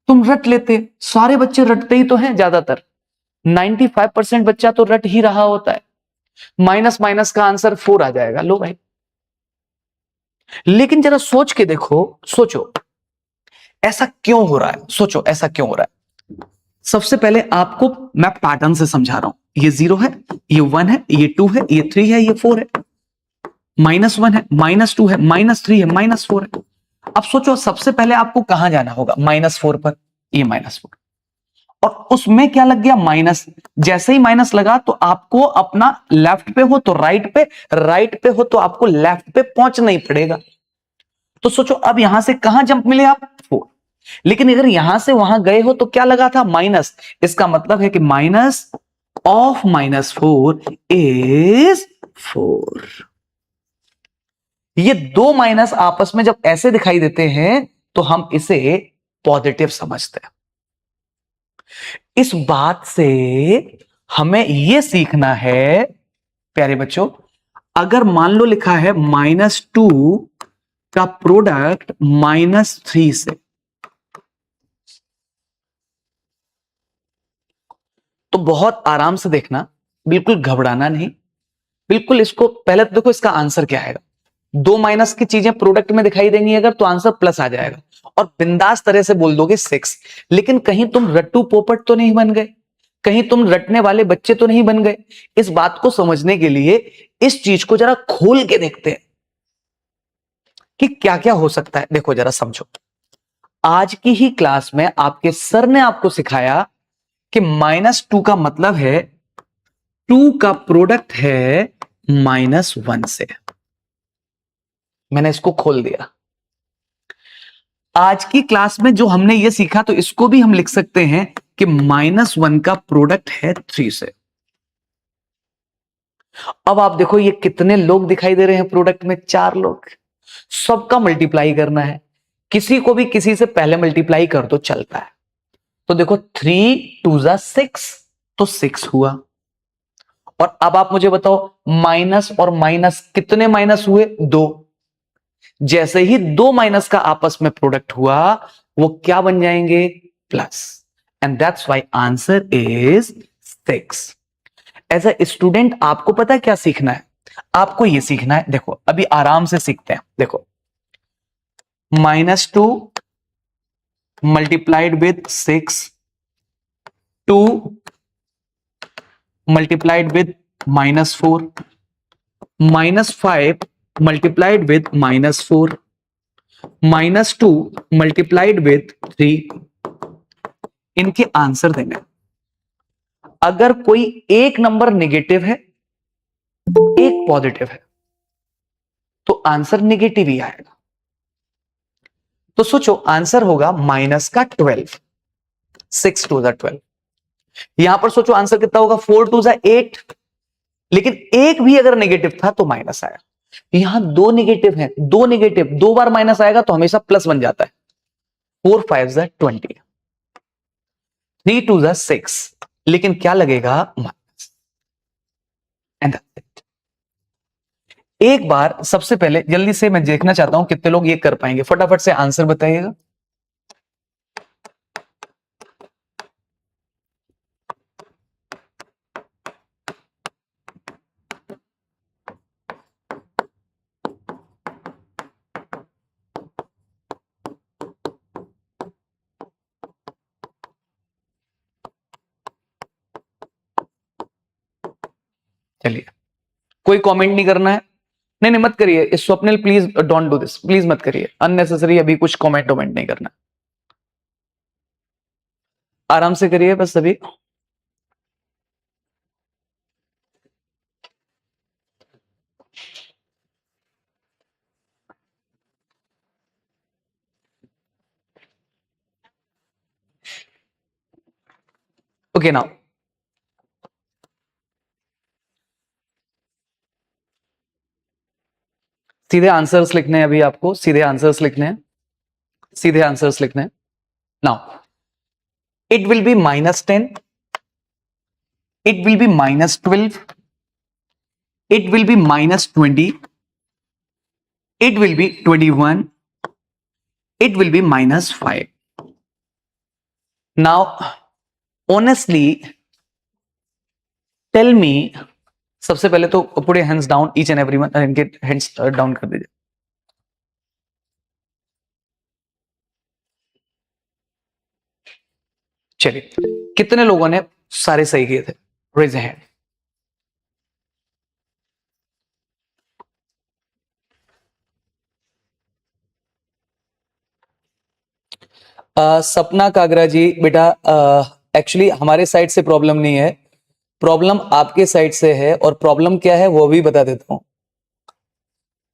तुम रट लेते, सारे बच्चे रटते ही तो हैं, ज्यादातर 95% बच्चा तो रट ही रहा होता है, माइनस माइनस का आंसर 4 आ जाएगा। लो भाई, लेकिन जरा सोच के देखो, सोचो ऐसा क्यों हो रहा है, सोचो ऐसा क्यों हो रहा है। सबसे पहले आपको मैं पैटर्न से समझा रहा हूं। ये 0 है, ये 1 है, ये 2 है, ये 3 है, ये 4 है, -1 है, -2 है, -3 है, -4 है। अब सोचो सबसे पहले आपको कहां जाना होगा? -4 पर, ये -4, और उसमें क्या लग गया? माइनस। जैसे ही माइनस लगा तो आपको अपना लेफ्ट पे हो तो राइट पे, राइट पे हो तो आपको लेफ्ट पे पहुंचना ही पड़ेगा। तो सोचो अब यहां से कहां जंप मिले आप? 4। लेकिन अगर यहां से वहां गए हो तो क्या लगा था? माइनस। इसका मतलब है कि माइनस ऑफ -4 इज 4। ये दो माइनस आपस में जब ऐसे दिखाई देते हैं तो हम इसे पॉजिटिव समझते हैं। इस बात से हमें यह सीखना है प्यारे बच्चों, अगर मान लो लिखा है -2 का प्रोडक्ट -3 से, तो बहुत आराम से देखना, बिल्कुल घबराना नहीं, बिल्कुल इसको पहले तो देखो इसका आंसर क्या आएगा। दो माइनस की चीजें प्रोडक्ट में दिखाई देंगी अगर, तो आंसर प्लस आ जाएगा और बिंदास तरह से बोल दोगे 6। लेकिन कहीं तुम रट्टू पोपट तो नहीं बन गए, कहीं तुम रटने वाले बच्चे तो नहीं बन गए। इस बात को समझने के लिए इस चीज को जरा खोल के देखते हैं कि क्या क्या हो सकता है। देखो जरा समझो, आज की ही क्लास में आपके सर ने आपको सिखाया कि -2 का मतलब है 2 का प्रोडक्ट है -1 से। मैंने इसको खोल दिया। आज की क्लास में जो हमने ये सीखा, तो इसको भी हम लिख सकते हैं कि -1 का प्रोडक्ट है 3 से। अब आप देखो ये कितने लोग दिखाई दे रहे हैं प्रोडक्ट में? 4 लोग। सबका मल्टीप्लाई करना है, किसी को भी किसी से पहले मल्टीप्लाई कर दो चलता है। तो देखो 3 2 जा 6, तो 6 हुआ। और अब आप मुझे बताओ, माइनस और माइनस कितने माइनस हुए? 2। जैसे ही दो माइनस का आपस में प्रोडक्ट हुआ, वो क्या बन जाएंगे? Plus. And that's why answer is 6। As a student आपको पता है क्या सीखना है? आपको ये सीखना है, देखो अभी आराम से सीखते हैं। देखो -2 multiplied with 6, 2 multiplied with -4, -5 multiplied with -4, -2 multiplied with 3। इनके आंसर देंगे। अगर कोई एक नंबर नेगेटिव है, एक पॉजिटिव है, तो आंसर नेगेटिव ही आएगा। तो सोचो आंसर होगा माइनस का 12, 6 2 12। यहां पर सोचो आंसर कितना होगा, 4 2 8, लेकिन एक भी अगर नेगेटिव था तो माइनस आया। यहां दो नेगेटिव है, दो नेगेटिव, दो बार माइनस आएगा तो हमेशा प्लस बन जाता है। 4 5 20, 3 2 6, लेकिन क्या लगेगा, माइनस। एंड एक बार सबसे पहले जल्दी से मैं देखना चाहता हूं कितने लोग ये कर पाएंगे, फटाफट से आंसर बताइएगा। चलिए, कोई कमेंट नहीं करना है। नहीं नहीं, मत करिए Swapnil, please don't do this, please मत करिए अननेसेसरी, अभी कुछ कमेंट वमेंट नहीं करना। आराम से करिए बस सभी। ओके नाउ, सीधे आंसर्स लिखने हैं अभी आपको, सीधे आंसर्स लिखने हैं, सीधे आंसर्स लिखने हैं। Now it will be -10, it will be -12, it will be -20, it will be 21, it will be -5. Now honestly tell me, सबसे पहले तो put your hands down each and everyone, इनके hands down कर दीजिए। चलिए, कितने लोगों ने सारे सही किए थे, रेज हैंड। सपना कागरा जी, बेटा एक्चुअली हमारे साइड से प्रॉब्लम नहीं है, प्रॉब्लम आपके साइड से है, और प्रॉब्लम क्या है वो भी बता देता हूं।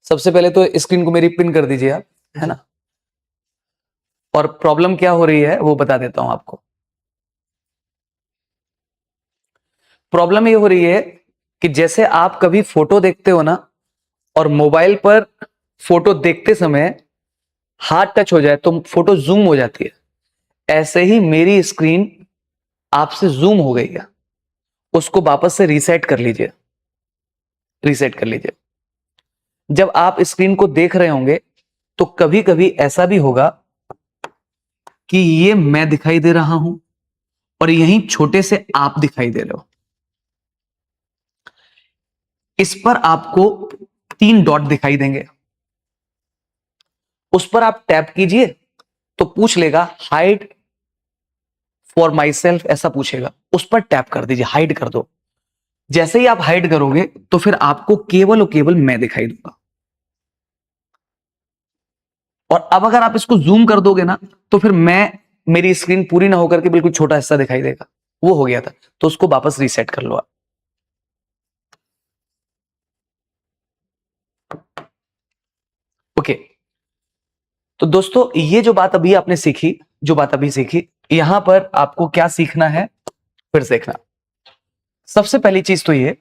सबसे पहले तो स्क्रीन को मेरी पिन कर दीजिए आप, है ना, और प्रॉब्लम क्या हो रही है वो बता देता हूं आपको। प्रॉब्लम ये हो रही है कि जैसे आप कभी फोटो देखते हो ना, और मोबाइल पर फोटो देखते समय हाथ टच हो जाए तो फोटो जूम हो जाती है, ऐसे ही मेरी स्क्रीन आपसे जूम हो गई है। उसको वापस से रीसेट कर लीजिए, रीसेट कर लीजिए। जब आप स्क्रीन को देख रहे होंगे तो कभी कभी ऐसा भी होगा कि ये मैं दिखाई दे रहा हूं और यहीं छोटे से आप दिखाई दे रहे हो। इस पर आपको 3 डॉट दिखाई देंगे, उस पर आप टैप कीजिए तो पूछ लेगा हाइड फॉर माई सेल्फ, ऐसा पूछेगा, उस पर टैप कर दीजिए, हाइड कर दो। जैसे ही आप हाइड करोगे तो फिर आपको केवल और केवल मैं दिखाई दूंगा। और अब अगर आप इसको जूम कर दोगे ना तो फिर मैं, मेरी स्क्रीन पूरी ना होकर के बिल्कुल छोटा हिस्सा दिखाई देगा। वो हो गया था, तो उसको वापस रीसेट कर लो आप। ओके, तो दोस्तों ये जो बात अभी आपने सीखी, जो बात अभी सीखी, यहां पर आपको क्या सीखना है फिर देखना। सबसे पहली चीज तो ये,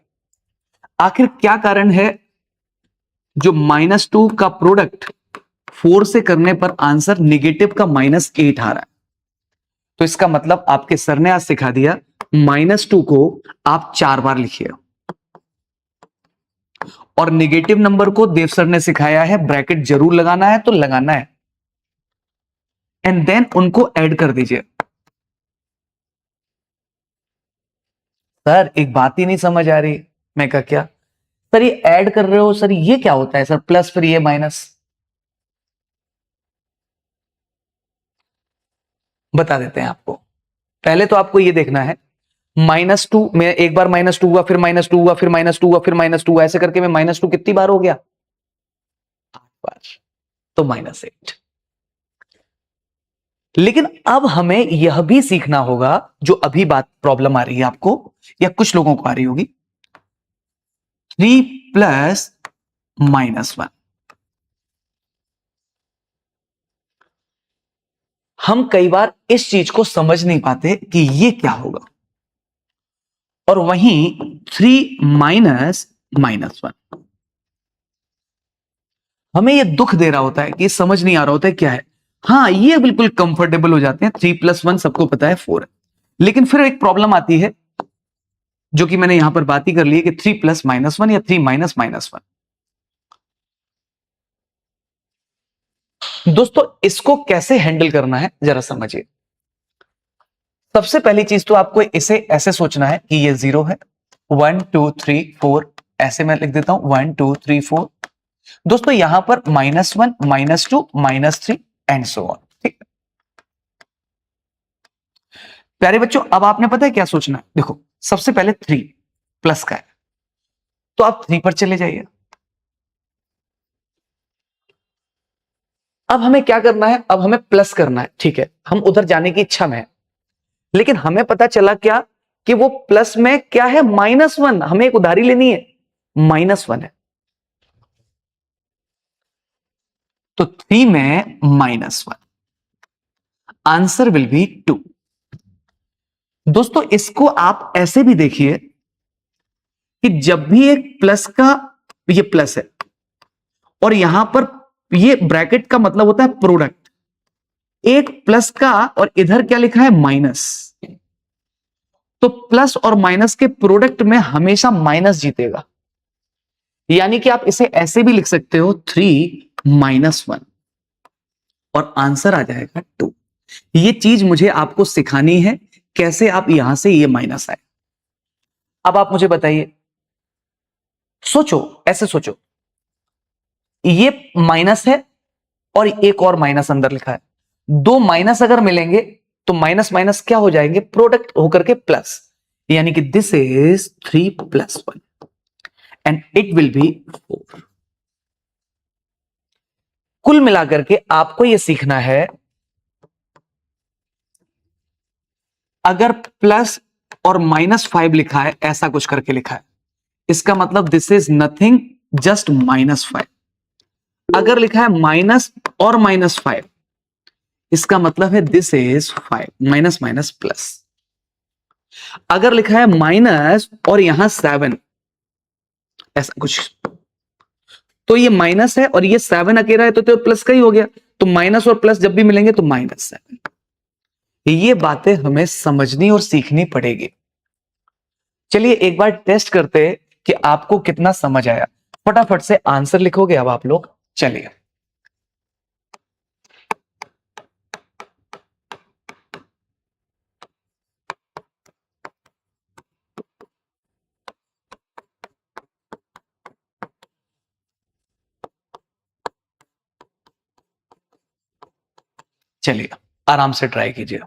आखिर क्या कारण है जो -2 का प्रोडक्ट 4 से करने पर आंसर नेगेटिव का -8 आ रहा है। तो इसका मतलब आपके सर ने आज सिखा दिया, -2 को आप 4 बार लिखिए, और नेगेटिव नंबर को देव सर ने सिखाया है ब्रैकेट जरूर लगाना है तो लगाना है, एंड देन उनको ऐड कर दीजिए। सर एक बात ही नहीं समझ आ रही, मैं कहा क्या सर, ये ऐड कर रहे हो सर, ये क्या होता है सर, प्लस फिर ये माइनस। बता देते हैं आपको। पहले तो आपको ये देखना है -2 में एक बार -2 हुआ, फिर -2 हुआ, फिर -2 हुआ, फिर -2 हुआ, ऐसे करके में -2 कितनी बार हो गया? 8 बार। तो -8। लेकिन अब हमें यह भी सीखना होगा, जो अभी बात प्रॉब्लम आ रही है आपको या कुछ लोगों को आ रही होगी, 3 प्लस -1। हम कई बार इस चीज को समझ नहीं पाते कि ये क्या होगा, और वहीं 3 माइनस -1 हमें ये दुख दे रहा होता है कि समझ नहीं आ रहा होता है क्या है। हाँ, ये बिल्कुल कंफर्टेबल हो जाते हैं, 3 + 1 सबको पता है 4 है। लेकिन फिर एक प्रॉब्लम आती है, जो कि मैंने यहां पर बात ही कर ली है, कि 3 + -1 या 3 माइनस -1। दोस्तों, इसको कैसे हैंडल करना है जरा समझिए। सबसे पहली चीज तो आपको इसे ऐसे सोचना है कि ये 0 है, 1 2 3 4, ऐसे मैं लिख देता हूं 1 2 3 4। दोस्तों यहां पर -1 -2 -3 एंड सो ऑन। ठीक, प्यारे बच्चों, अब आपने पता है क्या सोचना है। देखो, सबसे पहले 3 प्लस का है, तो आप 3 पर चले जाइए। अब हमें क्या करना है? अब हमें प्लस करना है। ठीक है, हम उधर जाने की इच्छा में है, लेकिन हमें पता चला क्या कि वो प्लस में क्या है? -1। हमें एक उधारी लेनी है, -1 है, तो 3 में -1, आंसर विल बी 2। दोस्तों, इसको आप ऐसे भी देखिए कि जब भी एक प्लस का, ये प्लस है और यहां पर ये ब्रैकेट का मतलब होता है प्रोडक्ट, एक प्लस का और इधर क्या लिखा है? माइनस, तो प्लस और माइनस के प्रोडक्ट में हमेशा माइनस जीतेगा। यानी कि आप इसे ऐसे भी लिख सकते हो 3 -1 और आंसर आ जाएगा 2। ये चीज मुझे आपको सिखानी है, कैसे आप यहां से ये माइनस आए। अब आप मुझे बताइए, सोचो, ऐसे सोचो, ये माइनस है और एक और माइनस अंदर लिखा है, दो माइनस अगर मिलेंगे तो माइनस माइनस क्या हो जाएंगे? प्रोडक्ट होकर के प्लस। यानी कि this is 3 + 1 and it will be 4। कुल मिलाकर के आपको यह सीखना है, अगर प्लस और -5 लिखा है, ऐसा कुछ करके लिखा है, इसका मतलब दिस इज नथिंग, जस्ट -5। अगर लिखा है माइनस और -5, इसका मतलब है this is 5, minus minus plus. अगर लिखा है माइनस और यहां 7, ऐसा कुछ, तो ये माइनस है और ये 7 अकेला है, तो प्लस का ही हो गया। तो माइनस और प्लस जब भी मिलेंगे तो -7। ये बातें हमें समझनी और सीखनी पड़ेगी। चलिए एक बार टेस्ट करते हैं कि आपको कितना समझ आया। फटाफट से आंसर लिखोगे अब आप लोग। चलिए, चलिए आराम से ट्राई कीजिए।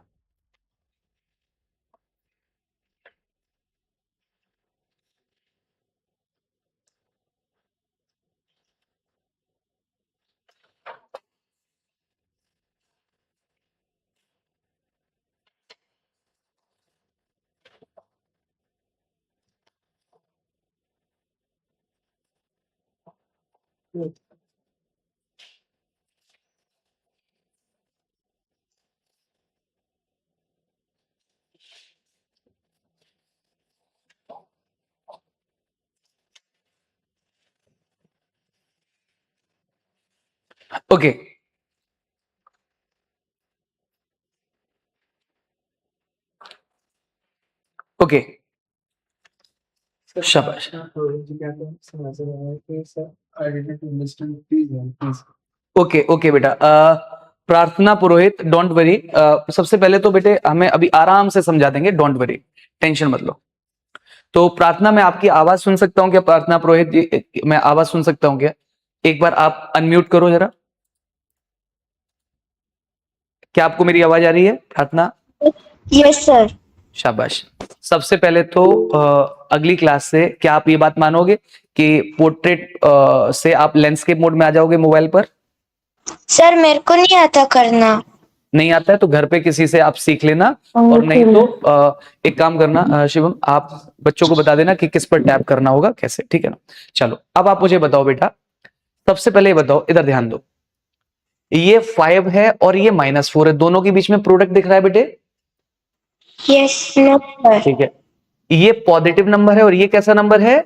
ओके, ओके, शाबाश। ओके ओके बेटा, प्रार्थना पुरोहित, डोंट वरी। सबसे पहले तो बेटे हमें अभी आराम से समझा देंगे, डोंट वरी, टेंशन मत लो। तो प्रार्थना, मैं आपकी आवाज सुन सकता हूं क्या? प्रार्थना पुरोहित जी, मैं आवाज सुन सकता हूं क्या? एक बार आप अनम्यूट करो जरा। क्या आपको मेरी आवाज आ रही है प्रार्थना? Yes sir. शाबाश। सबसे पहले तो अगली क्लास से क्या आप ये बात मानोगे कि पोर्ट्रेट से आप लैंडस्केप मोड में आ जाओगे मोबाइल पर? सर मेरे को नहीं आता करना। नहीं आता है तो घर पे किसी से आप सीख लेना, और नहीं तो एक काम करना शिवम, आप बच्चों को बता देना कि किस पर टैप करना होगा कैसे, ठीक है ना? चलो अब आप मुझे बताओ बेटा, सबसे पहले ये बताओ, इधर ध्यान दो, ये 5 है और ये -4 है, दोनों के बीच में प्रोडक्ट दिख रहा है बेटे? Yes no sir. ठीक है, ये पॉजिटिव नंबर है और ये कैसा नंबर है?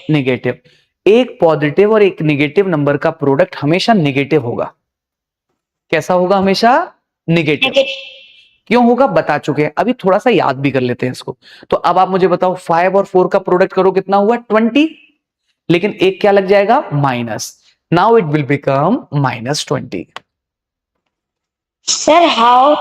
नेगेटिव। एक पॉजिटिव और एक नेगेटिव नंबर का प्रोडक्ट हमेशा नेगेटिव होगा। कैसा होगा? हमेशा नेगेटिव। क्यों होगा बता चुके हैं, अभी थोड़ा सा याद भी कर लेते हैं इसको। तो अब आप मुझे बताओ 5 और 4 का प्रोडक्ट करो, कितना हुआ? 20। लेकिन एक क्या लग जाएगा? Minus. Now it will become -20। Sir how?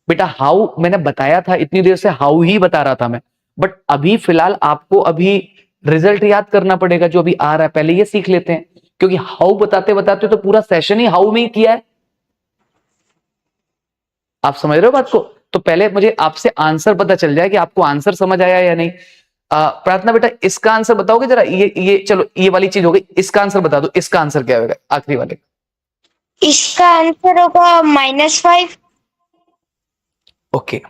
बेटा हाउ मैंने बताया था, इतनी देर से हाउ ही बता रहा था मैं, बट अभी फिलहाल आपको अभी रिजल्ट याद करना पड़ेगा जो अभी आ रहा है, पहले ये सीख लेते हैं, क्योंकि हाउ बताते बताते तो पूरा सेशन ही हाउ में ही किया है। आप समझ रहे हो बात को? तो पहले मुझे आपसे आंसर पता चल जाए कि आपको आंसर समझ आया या नहीं। प्रार्थना बेटा इसका आंसर बताओगे जरा, ये चलो ये वाली चीज हो गई, इसका आंसर बता दो, इसका आंसर क्या होगा आखिरी वाले? इसका आंसर होगा -5। ओके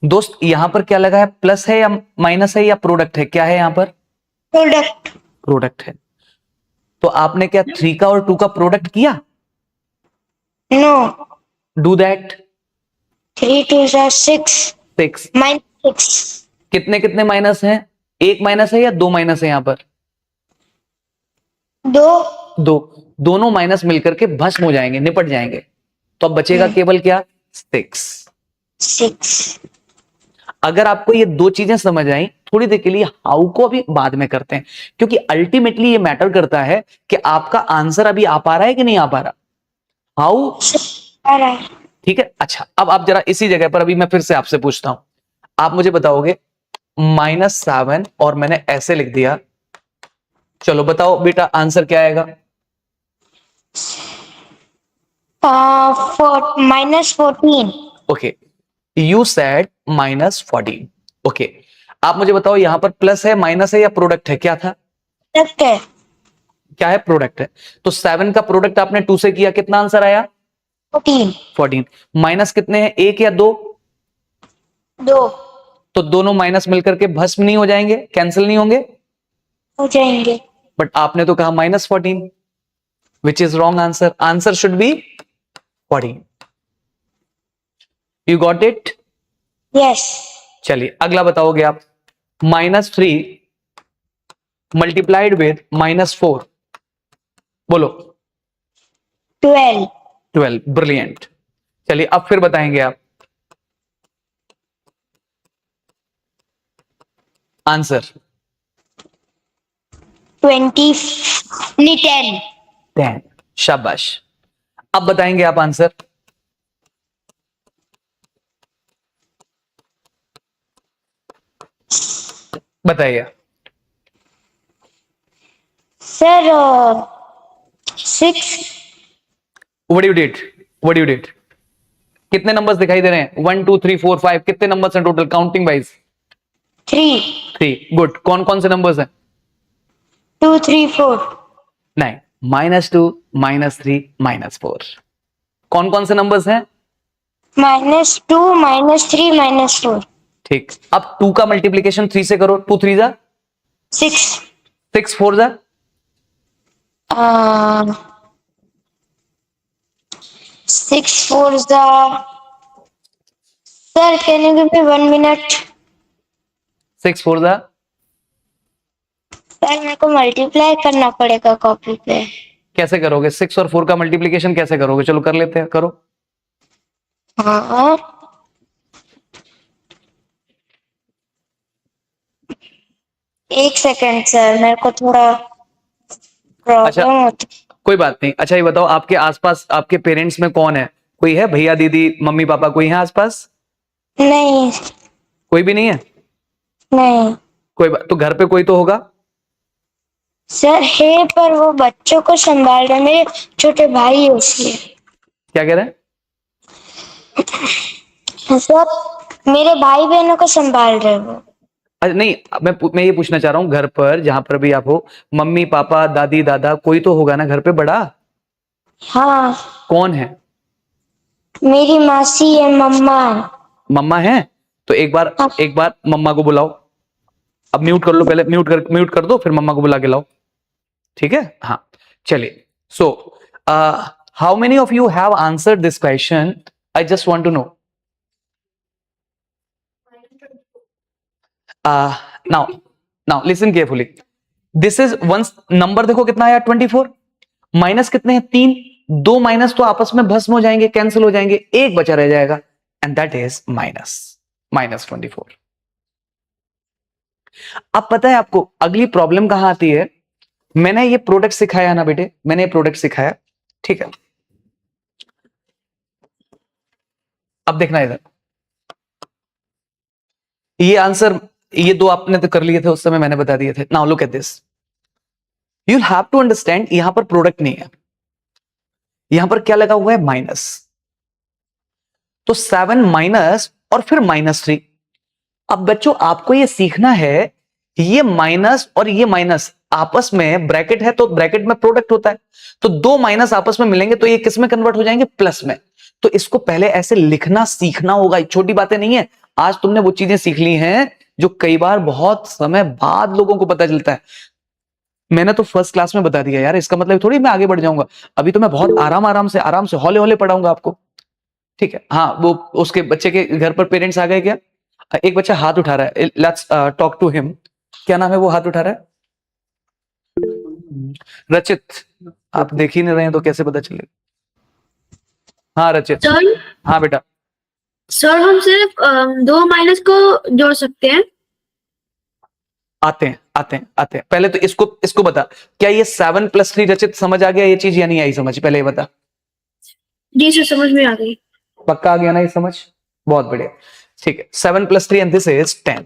दोस्त, यहां पर क्या लगा है? प्लस है या माइनस है या प्रोडक्ट है? क्या है यहां पर? प्रोडक्ट। प्रोडक्ट है। तो आपने क्या 3 का और 2 का प्रोडक्ट किया? नो। Do that. 3 2 6 6। -6। कितने कितने माइनस हैं? एक माइनस है या दो माइनस है यहां पर? 2। दो। दोनों माइनस मिलकर के भस्म हो जाएंगे, निपट जाएंगे, तो अब बचेगा केवल क्या? 6। 6। अगर आपको ये दो चीजें समझ आई, थोड़ी देर के लिए हाउ को अभी बाद में करते हैं, क्योंकि अल्टीमेटली ये मैटर करता है कि आपका आंसर अभी आ पा रहा है कि नहीं आ पा रहा। हाउ आ रहा है। ठीक है। अच्छा अब आप जरा इसी जगह पर अभी मैं फिर से आपसे पूछता हूं, आप मुझे बताओगे -7 और मैंने ऐसे लिख दिया, चलो बताओ बेटा आंसर क्या आएगा? -14। Okay, you said -14। ओके, आप मुझे बताओ यहां पर प्लस है, माइनस है या प्रोडक्ट है? क्या था? प्रोडक्ट है। क्या है? प्रोडक्ट है। तो 7 का प्रोडक्ट आपने 2 से किया, कितना आंसर आया? 14। माइनस कितने हैं, एक या दो? 2 तो दोनों माइनस मिलकर के भस्म नहीं हो जाएंगे, कैंसिल नहीं होंगे? हो जाएंगे। बट आपने तो कहा -14, which is wrong answer. Answer should be 14। You got it? Yes. चलिए अगला बताओगे आप, -3 मल्टीप्लाइड विद -4, बोलो। 12। 12। ब्रिलियंट। चलिए अब फिर बताएंगे आप आंसर। 20 नहीं 10। 10। शाबाश। अब बताएंगे आप आंसर। बताइए। Sir 6। What you did? What you did? कितने नंबर्स दिखाई दे रहे हैं? 1 2 3 4 5, कितने नंबर्स हैं टोटल काउंटिंग वाइज? 3 3। गुड। कौन कौन से नंबर्स हैं? 2 3 4। नहीं, -2 -3 -4। कौन कौन से नंबर्स हैं? -2 -3 -4। ठीक। अब 2 का मल्टीप्लीकेशन 3 से करो, 2 3 जा 6 6, 4 जा 6 4 जा। Sir can you give me 1 minute? 6 4 जा। सर मेरे को मल्टीप्लाई करना पड़ेगा कॉपी पे। कैसे करोगे? 6 और 4 का मल्टीप्लीकेशन कैसे करोगे? चलो कर लेते हैं, करो। हाँ। एक सेकेंड सर, मेरे को थोड़ा अच्छा प्रॉब्लम होती। कोई बात नहीं। अच्छा ये बताओ, आपके आसपास आपके पेरेंट्स में कौन है? कोई है? भैया दीदी मम्मी पापा कोई है आसपास? नहीं कोई भी नहीं है? नहीं कोई बात, तो घर पे कोई तो होगा? सर है, पर वो बच्चों को संभाल रहे, मेरे छोटे भाई है इसलिए। क्या कह रहे हैं? सर मेरे भाई बहनों को संभाल रहे हो। अरे नहीं, मैं ये पूछना चाह रहा हूँ, घर पर जहां पर भी आप हो, मम्मी पापा दादी दादा कोई तो होगा ना घर पे बड़ा? हाँ, कौन है? मेरी मासी है, मम्मा है। मम्मा है? तो एक बार मम्मा को बुलाओ। अब म्यूट कर लो, पहले म्यूट कर दो, फिर मम्मा को बुला के लाओ, ठीक है? हाँ, चलिए। So how many of you have answered this question? I just want to know. Now listen carefully. This is ones number, देखो कितना आया 24, माइनस कितने हैं 3, 2 माइनस तो आपस में भस्म हो जाएंगे, कैंसिल हो जाएंगे, एक बचा रह जाएगा, एंड दैट इज -24। अब पता है आपको अगली प्रॉब्लम कहां आती है? मैंने ये प्रोडक्ट सिखाया ना बेटे, मैंने ये प्रोडक्ट सिखाया, ठीक है? अब देखना इधर, ये आंसर, ये दो आपने तो कर लिए थे उस समय, मैंने बता दिए थे। Now look at this, you have to understand, यहां पर प्रोडक्ट नहीं है, यहां पर क्या लगा हुआ है? माइनस। तो 7 माइनस और फिर -3। अब बच्चों आपको ये सीखना है, ये माइनस और ये माइनस आपस में ब्रैकेट है, तो ब्रैकेट में प्रोडक्ट होता है, तो 2 माइनस आपस में मिलेंगे तो ये किस में कन्वर्ट हो जाएंगे? प्लस में। तो इसको पहले ऐसे लिखना सीखना होगा, छोटी बातें नहीं है। आज तुमने वो चीजें सीख ली हैं जो कई बार बहुत समय बाद लोगों को पता चलता है। मैंने तो फर्स्ट क्लास में बता दिया यार, इसका मतलब थोड़ी मैं आगे बढ़ जाऊंगा। अभी तो मैं बहुत आराम से हौले हौले पढ़ाऊंगा आपको, ठीक है? हाँ, वो उसके बच्चे के घर पर पेरेंट्स आ गए क्या? एक बच्चा हाथ उठा रहा है, लेट्स टॉक टू हिम। क्या नाम है वो हाथ उठा रहा है? रचित। आप देख ही नहीं रहे हैं तो कैसे पता चलेगा? हाँ रचित। सर हाँ बेटा। सर हम सिर्फ 2 माइनस को जोड़ सकते हैं। आते हैं। पहले तो इसको बता, क्या ये 7 + 3 रचित समझ आ गया ये चीज या नहीं आई समझ? पहले ये बता। जी सर, समझ में आ गई। पक्का आ गया ना ये समझ? बहुत बढ़िया, ठीक है। 7 + 3 एंड दिस इज 10।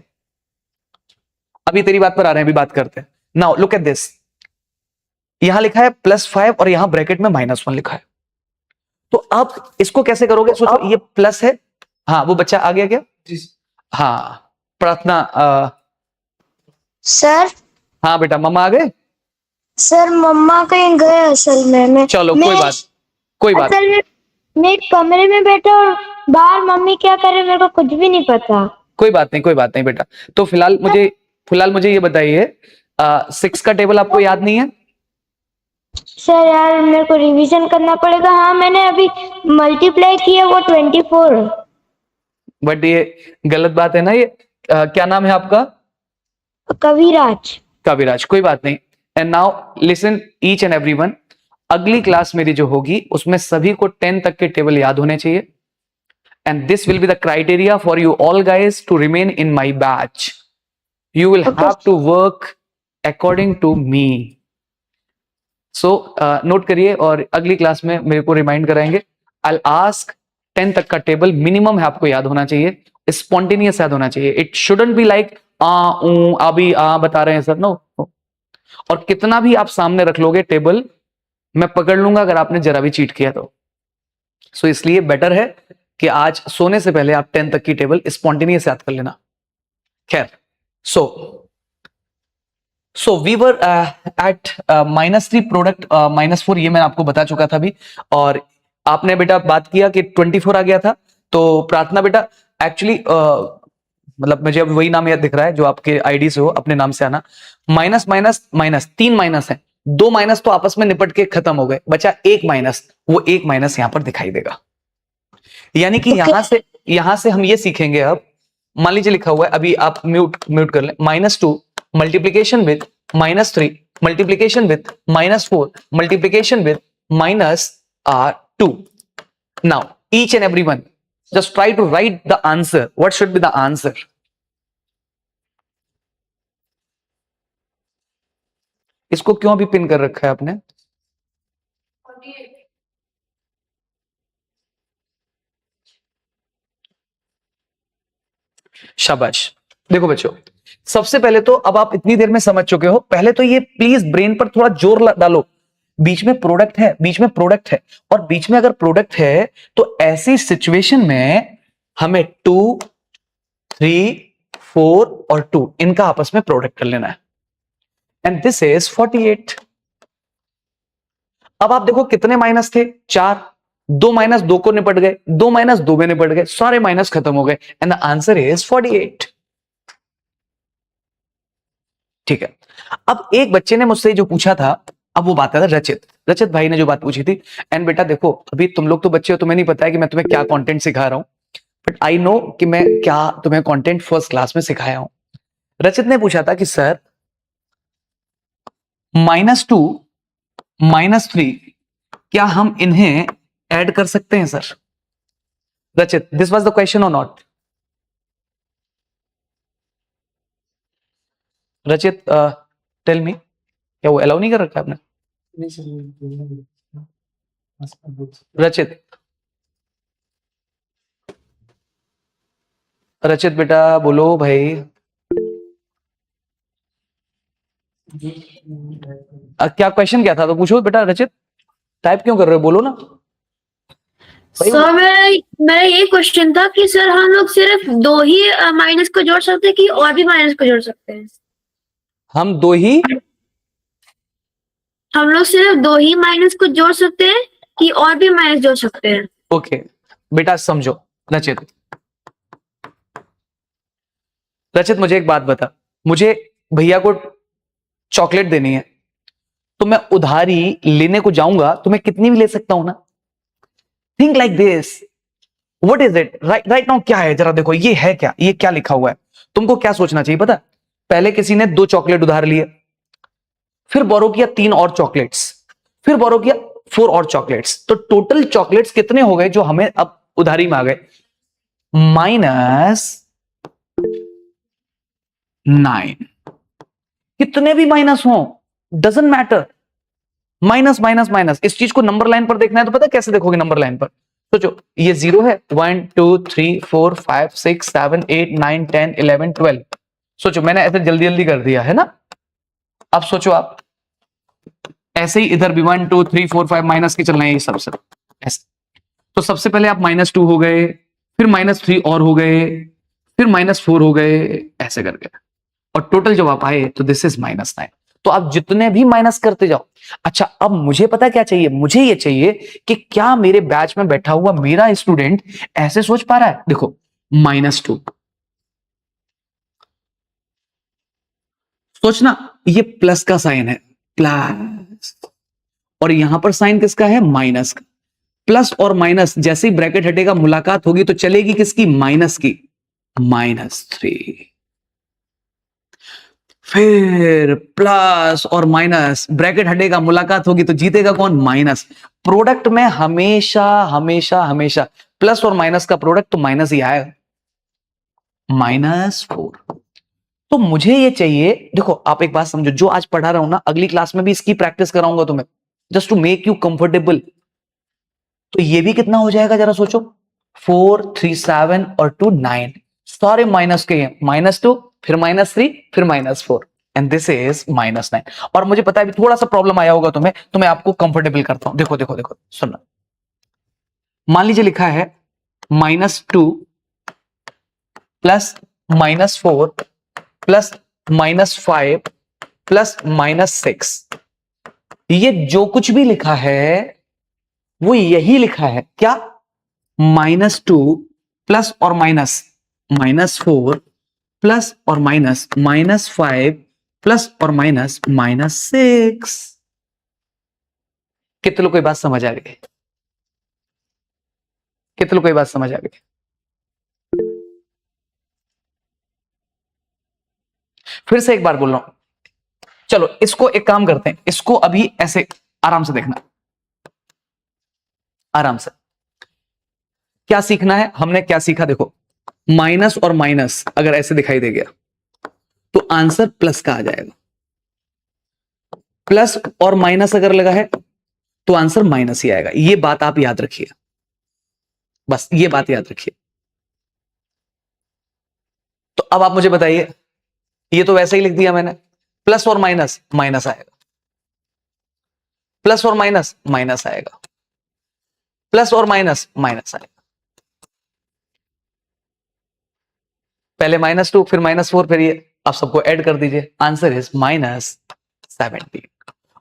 अभी तेरी बात पर आ रहे हैं, अभी बात करते हैं। नाउ लुक एट दिस, यहां लिखा है +5 और यहां ब्रैकेट में -1 लिखा है, तो अब इसको कैसे करोगे? सोचो, ये प्लस है। हाँ, वो बच्चा आ गया क्या? हाँ, प्रार्थना। सर हाँ बेटा, मम्मा आ गए? सर मम्मा कहीं गए असल में। चलो मैं कोई बात। असल में मैं एक कमरे में बैठा और बाहर मम्मी क्या करे मेरे को कुछ भी नहीं पता। कोई बात नहीं बेटा। तो फिलहाल मुझे ये बताइए, 6 का टेबल आपको याद नहीं है? सर यार मेरे को रिवीजन करना पड़ेगा। हाँ मैंने अभी मल्टीप्लाई किया वो 24। बट ये गलत बात है ना ये। क्या नाम है आपका? कविराज। कविराज, कोई बात नहीं। And now listen each and everyone, अगली क्लास मेरी जो होगी उसमें सभी को 10 तक के टेबल याद होने चाहिए, and this will be the criteria for you all guys to remain in my batch. You will have to work according to me. So note करिए, और अगली क्लास में मेरे को रिमाइंड कराएंगे। आई आस्क 10 तक का टेबल मिनिमम है आपको याद होना चाहिए, स्पॉन्टेनियस याद होना चाहिए। इट शुडंट बी लाइक अभी बता रहे हैं सर, नो। और कितना भी आप सामने रख लोगे टेबल, मैं पकड़ लूंगा अगर आपने जरा भी चीट किया तो। सो इसलिए बेटर है कि आज सोने से पहले आप 10 तक की टेबल स्पॉन्टेनियस याद कर लेना। खैर, so we were at -3 product -4, ये मैंने आपको बता चुका था अभी। और आपने बेटा बात किया कि 24 आ गया था, तो प्रार्थना बेटा एक्चुअली मतलब मुझे अब वही नाम याद दिख रहा है जो आपके आईडी से हो, अपने नाम से आना। माइनस माइनस माइनस, 3 माइनस है, 2 माइनस तो आपस में निपट के खत्म हो गए, बचा 1 माइनस। वो 1 माइनस यहां पर दिखाई देगा, यानी कि यहां से हम ये सीखेंगे। अब मान लीजिए लिखा हुआ है, अभी आप म्यूट कर लें, -2 multiplication with -3 multiplication with -4 multiplication with -2। Now each and everyone just try to write the answer. What should be the answer? इसको क्यों अभी पिन कर रखा है आपने? शाबाश। देखो बच्चों, सबसे पहले तो अब आप इतनी देर में समझ चुके हो, पहले तो ये प्लीज ब्रेन पर थोड़ा जोर डालो। बीच में प्रोडक्ट है, बीच में प्रोडक्ट है, और बीच में अगर प्रोडक्ट है तो ऐसी सिचुएशन में हमें 2, 3, 4 और 2 इनका आपस में प्रोडक्ट कर लेना है, एंड दिस इज 48। अब आप देखो कितने माइनस थे, 4, 2 माइनस 2 को निपट गए, 2 माइनस 2 में निपट गए, सारे माइनस खत्म हो गए, एंड द आंसर इज 48। ठीक है, अब एक बच्चे ने मुझसे जो पूछा था, अब वो बात है रचित भाई ने जो बात पूछी थी, एंड बेटा देखो अभी तुम लोग तो बच्चे हो, तुम्हें नहीं पता है कि मैं तुम्हें क्या कंटेंट सिखा रहा हूं, बट आई नो कि मैं क्या तुम्हें कंटेंट फर्स्ट क्लास में सिखाया हूं। रचित ने पूछा था कि सर -2, -3 क्या हम इन्हें ऐड कर सकते हैं सर? रचित, दिस वाज द क्वेश्चन और नॉट? रचित टेल मी, क्या वो अलाउ नहीं कर रखा आपने? रचित, रचित बेटा बोलो भाई। क्या क्वेश्चन क्या था तो पूछो बेटा। रचित टाइप क्यों कर रहे हो, बोलो ना भाई। सर मेरा ये क्वेश्चन था कि सर हम लोग सिर्फ 2 ही माइनस को जोड़ सकते हैं कि और भी माइनस को जोड़ सकते हैं? हम हम लोग सिर्फ 2 ही माइनस को जोड़ सकते हैं कि और भी माइनस जोड़ सकते हैं? ओके बेटा समझो। रचित, रचित मुझे एक बात बता, मुझे भैया को चॉकलेट देनी है तो मैं उधारी लेने को जाऊंगा तो मैं कितनी भी ले सकता हूं ना। Think like this, what is it right now, क्या है जरा देखो, ये है क्या, ये क्या लिखा हुआ है। तुमको क्या सोचना चाहिए पता, पहले किसी ने 2 चॉकलेट उधार लिए, फिर बोरो किया 3 और चॉकलेट्स, फिर बोरो किया 4 और चॉकलेट्स, तो टोटल चॉकलेट्स कितने हो गए जो हमें अब उधारी में आ गए? -9। कितने भी माइनस हो doesn't matter, minus minus minus. इस चीज को नंबर लाइन पर देखना है तो पता कैसे देखोगे नंबर लाइन पर? सोचो ये 0 है, 1 2 3 4 5 6 7 8 9 10 11 12। सोचो मैंने ऐसे जल्दी जल्दी कर दिया है ना। अब सोचो आप ऐसे ही इधर भी 1 2 3 4 5 माइनस के चलना है ये सबसे ऐसे। तो सबसे पहले आप -2 हो गए, फिर -3 और हो गए, फिर -4 हो गए, ऐसे करके, और टोटल जब आप आए तो दिस इज -9। तो आप जितने भी माइनस करते जाओ। अच्छा अब मुझे पता क्या चाहिए, मुझे ये चाहिए कि क्या मेरे बैच में बैठा हुआ मेरा स्टूडेंट ऐसे सोच पा रहा है। देखो -2, सोचना ये प्लस का साइन है, प्लस, और यहां पर साइन किसका है, माइनस का। प्लस और माइनस जैसे ही ब्रैकेट हटेगा मुलाकात होगी तो चलेगी किसकी, माइनस की, -3। फिर प्लस और माइनस, ब्रैकेट हटेगा मुलाकात होगी तो जीतेगा कौन, माइनस। प्रोडक्ट में हमेशा हमेशा हमेशा प्लस और माइनस का प्रोडक्ट तो माइनस ही आएगा, -4। तो मुझे ये चाहिए, देखो आप एक बात समझो, जो आज पढ़ा रहा हूं ना अगली क्लास में भी इसकी प्रैक्टिस कराऊंगा तुम्हें, just to make you comfortable. तो ये भी कितना हो जाएगा जरा सोचो, 4 3 7 और 2 9, सारे माइनस के हैं, -2 फिर -3 फिर -4, एंड दिस इज -9। और मुझे पता है अभी थोड़ा सा प्रॉब्लम आया होगा तुम्हें, तो मैं आपको कंफर्टेबल करता हूं। देखो देखो देखो सुनना, मान लीजिए लिखा है -2 प्लस -4 प्लस -5 प्लस -6, ये जो कुछ भी लिखा है वो यही लिखा है क्या, -2 प्लस और माइनस -4 प्लस और माइनस -5 प्लस और माइनस -6। कितने लोग कोई बात समझ आ गई, कितने लोग कोई बात समझ आ गई? फिर से एक बार बोल रहा हूं, चलो इसको एक काम करते हैं, इसको अभी ऐसे आराम से देखना, आराम से। क्या सीखना है, हमने क्या सीखा, देखो माइनस और माइनस अगर ऐसे दिखाई दे गया तो आंसर प्लस का आ जाएगा, प्लस और माइनस अगर लगा है तो आंसर माइनस ही आएगा। ये बात आप याद रखिए, बस ये बात याद रखिए। तो अब आप मुझे बताइए, ये तो वैसे ही लिख दिया मैंने, प्लस और माइनस माइनस आएगा, प्लस और माइनस माइनस आएगा, प्लस और माइनस माइनस आएगा, पहले -2 फिर -4 फिर ये आप सबको ऐड कर दीजिए, आंसर इज -17।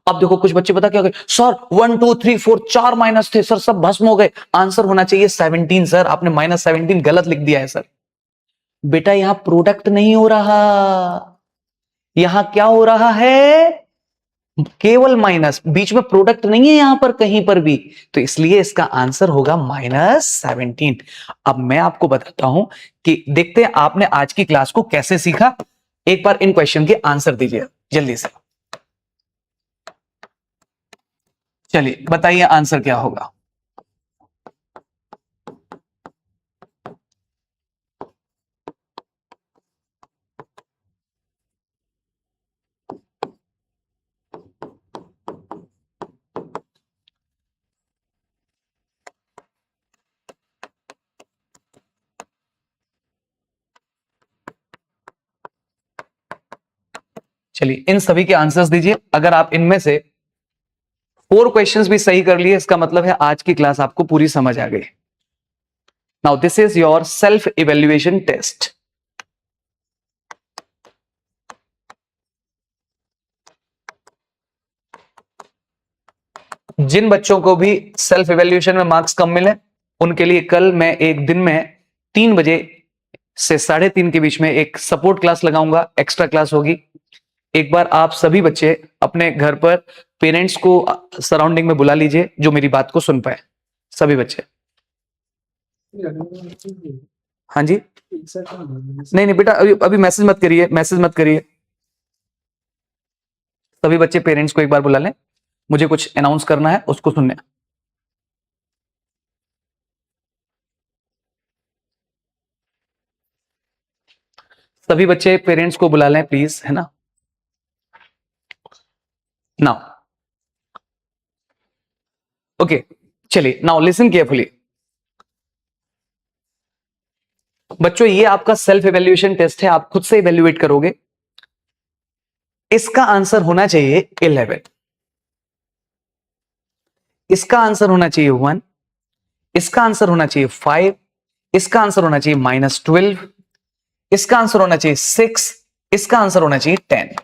अब देखो कुछ बच्चे पता क्या करें, सर 1 2 3 4 4 माइनस थे सर, सब भस्म हो गए, आंसर होना चाहिए 17 सर, आपने -17 गलत लिख दिया है सर। बेटा यहां प्रोडक्ट नहीं हो रहा, यहां क्या हो रहा है, केवल माइनस, बीच में प्रोडक्ट नहीं है यहां पर कहीं पर भी, तो इसलिए इसका आंसर होगा -17। अब मैं आपको बताता हूं कि देखते हैं आपने आज की क्लास को कैसे सीखा। एक बार इन क्वेश्चन के आंसर दीजिए जल्दी से, चलिए बताइए आंसर क्या होगा। चलिए इन सभी के आंसर्स दीजिए। अगर आप इनमें से 4 क्वेश्चंस भी सही कर लिए, इसका मतलब है आज की क्लास आपको पूरी समझ आ गई। Now this is your self evaluation test. जिन बच्चों को भी सेल्फ इवेल्युएशन में मार्क्स कम मिले उनके लिए कल मैं एक दिन में 3 बजे से 3:30 के बीच में एक सपोर्ट क्लास लगाऊंगा, एक्स्ट्रा क्लास होगी। एक बार आप सभी बच्चे अपने घर पर पेरेंट्स को सराउंडिंग में बुला लीजिए जो मेरी बात को सुन पाए, सभी बच्चे। हाँ जी, नहीं नहीं बेटा अभी अभी मैसेज मत करिए, मैसेज मत करिए। सभी बच्चे पेरेंट्स को एक बार बुला लें, मुझे कुछ अनाउंस करना है, उसको सुनने। सभी बच्चे पेरेंट्स को बुला लें प्लीज, है ना। नाउ ओके, चलिए नाउ लिसन केयरफुली। बच्चों ये आपका सेल्फ इवैल्यूएशन टेस्ट है, आप खुद से इवैल्यूएट करोगे। इसका आंसर होना चाहिए 11, इसका आंसर होना चाहिए 1, इसका आंसर होना चाहिए 5, इसका आंसर होना चाहिए -12, इसका आंसर होना चाहिए 6, इसका आंसर होना चाहिए 10।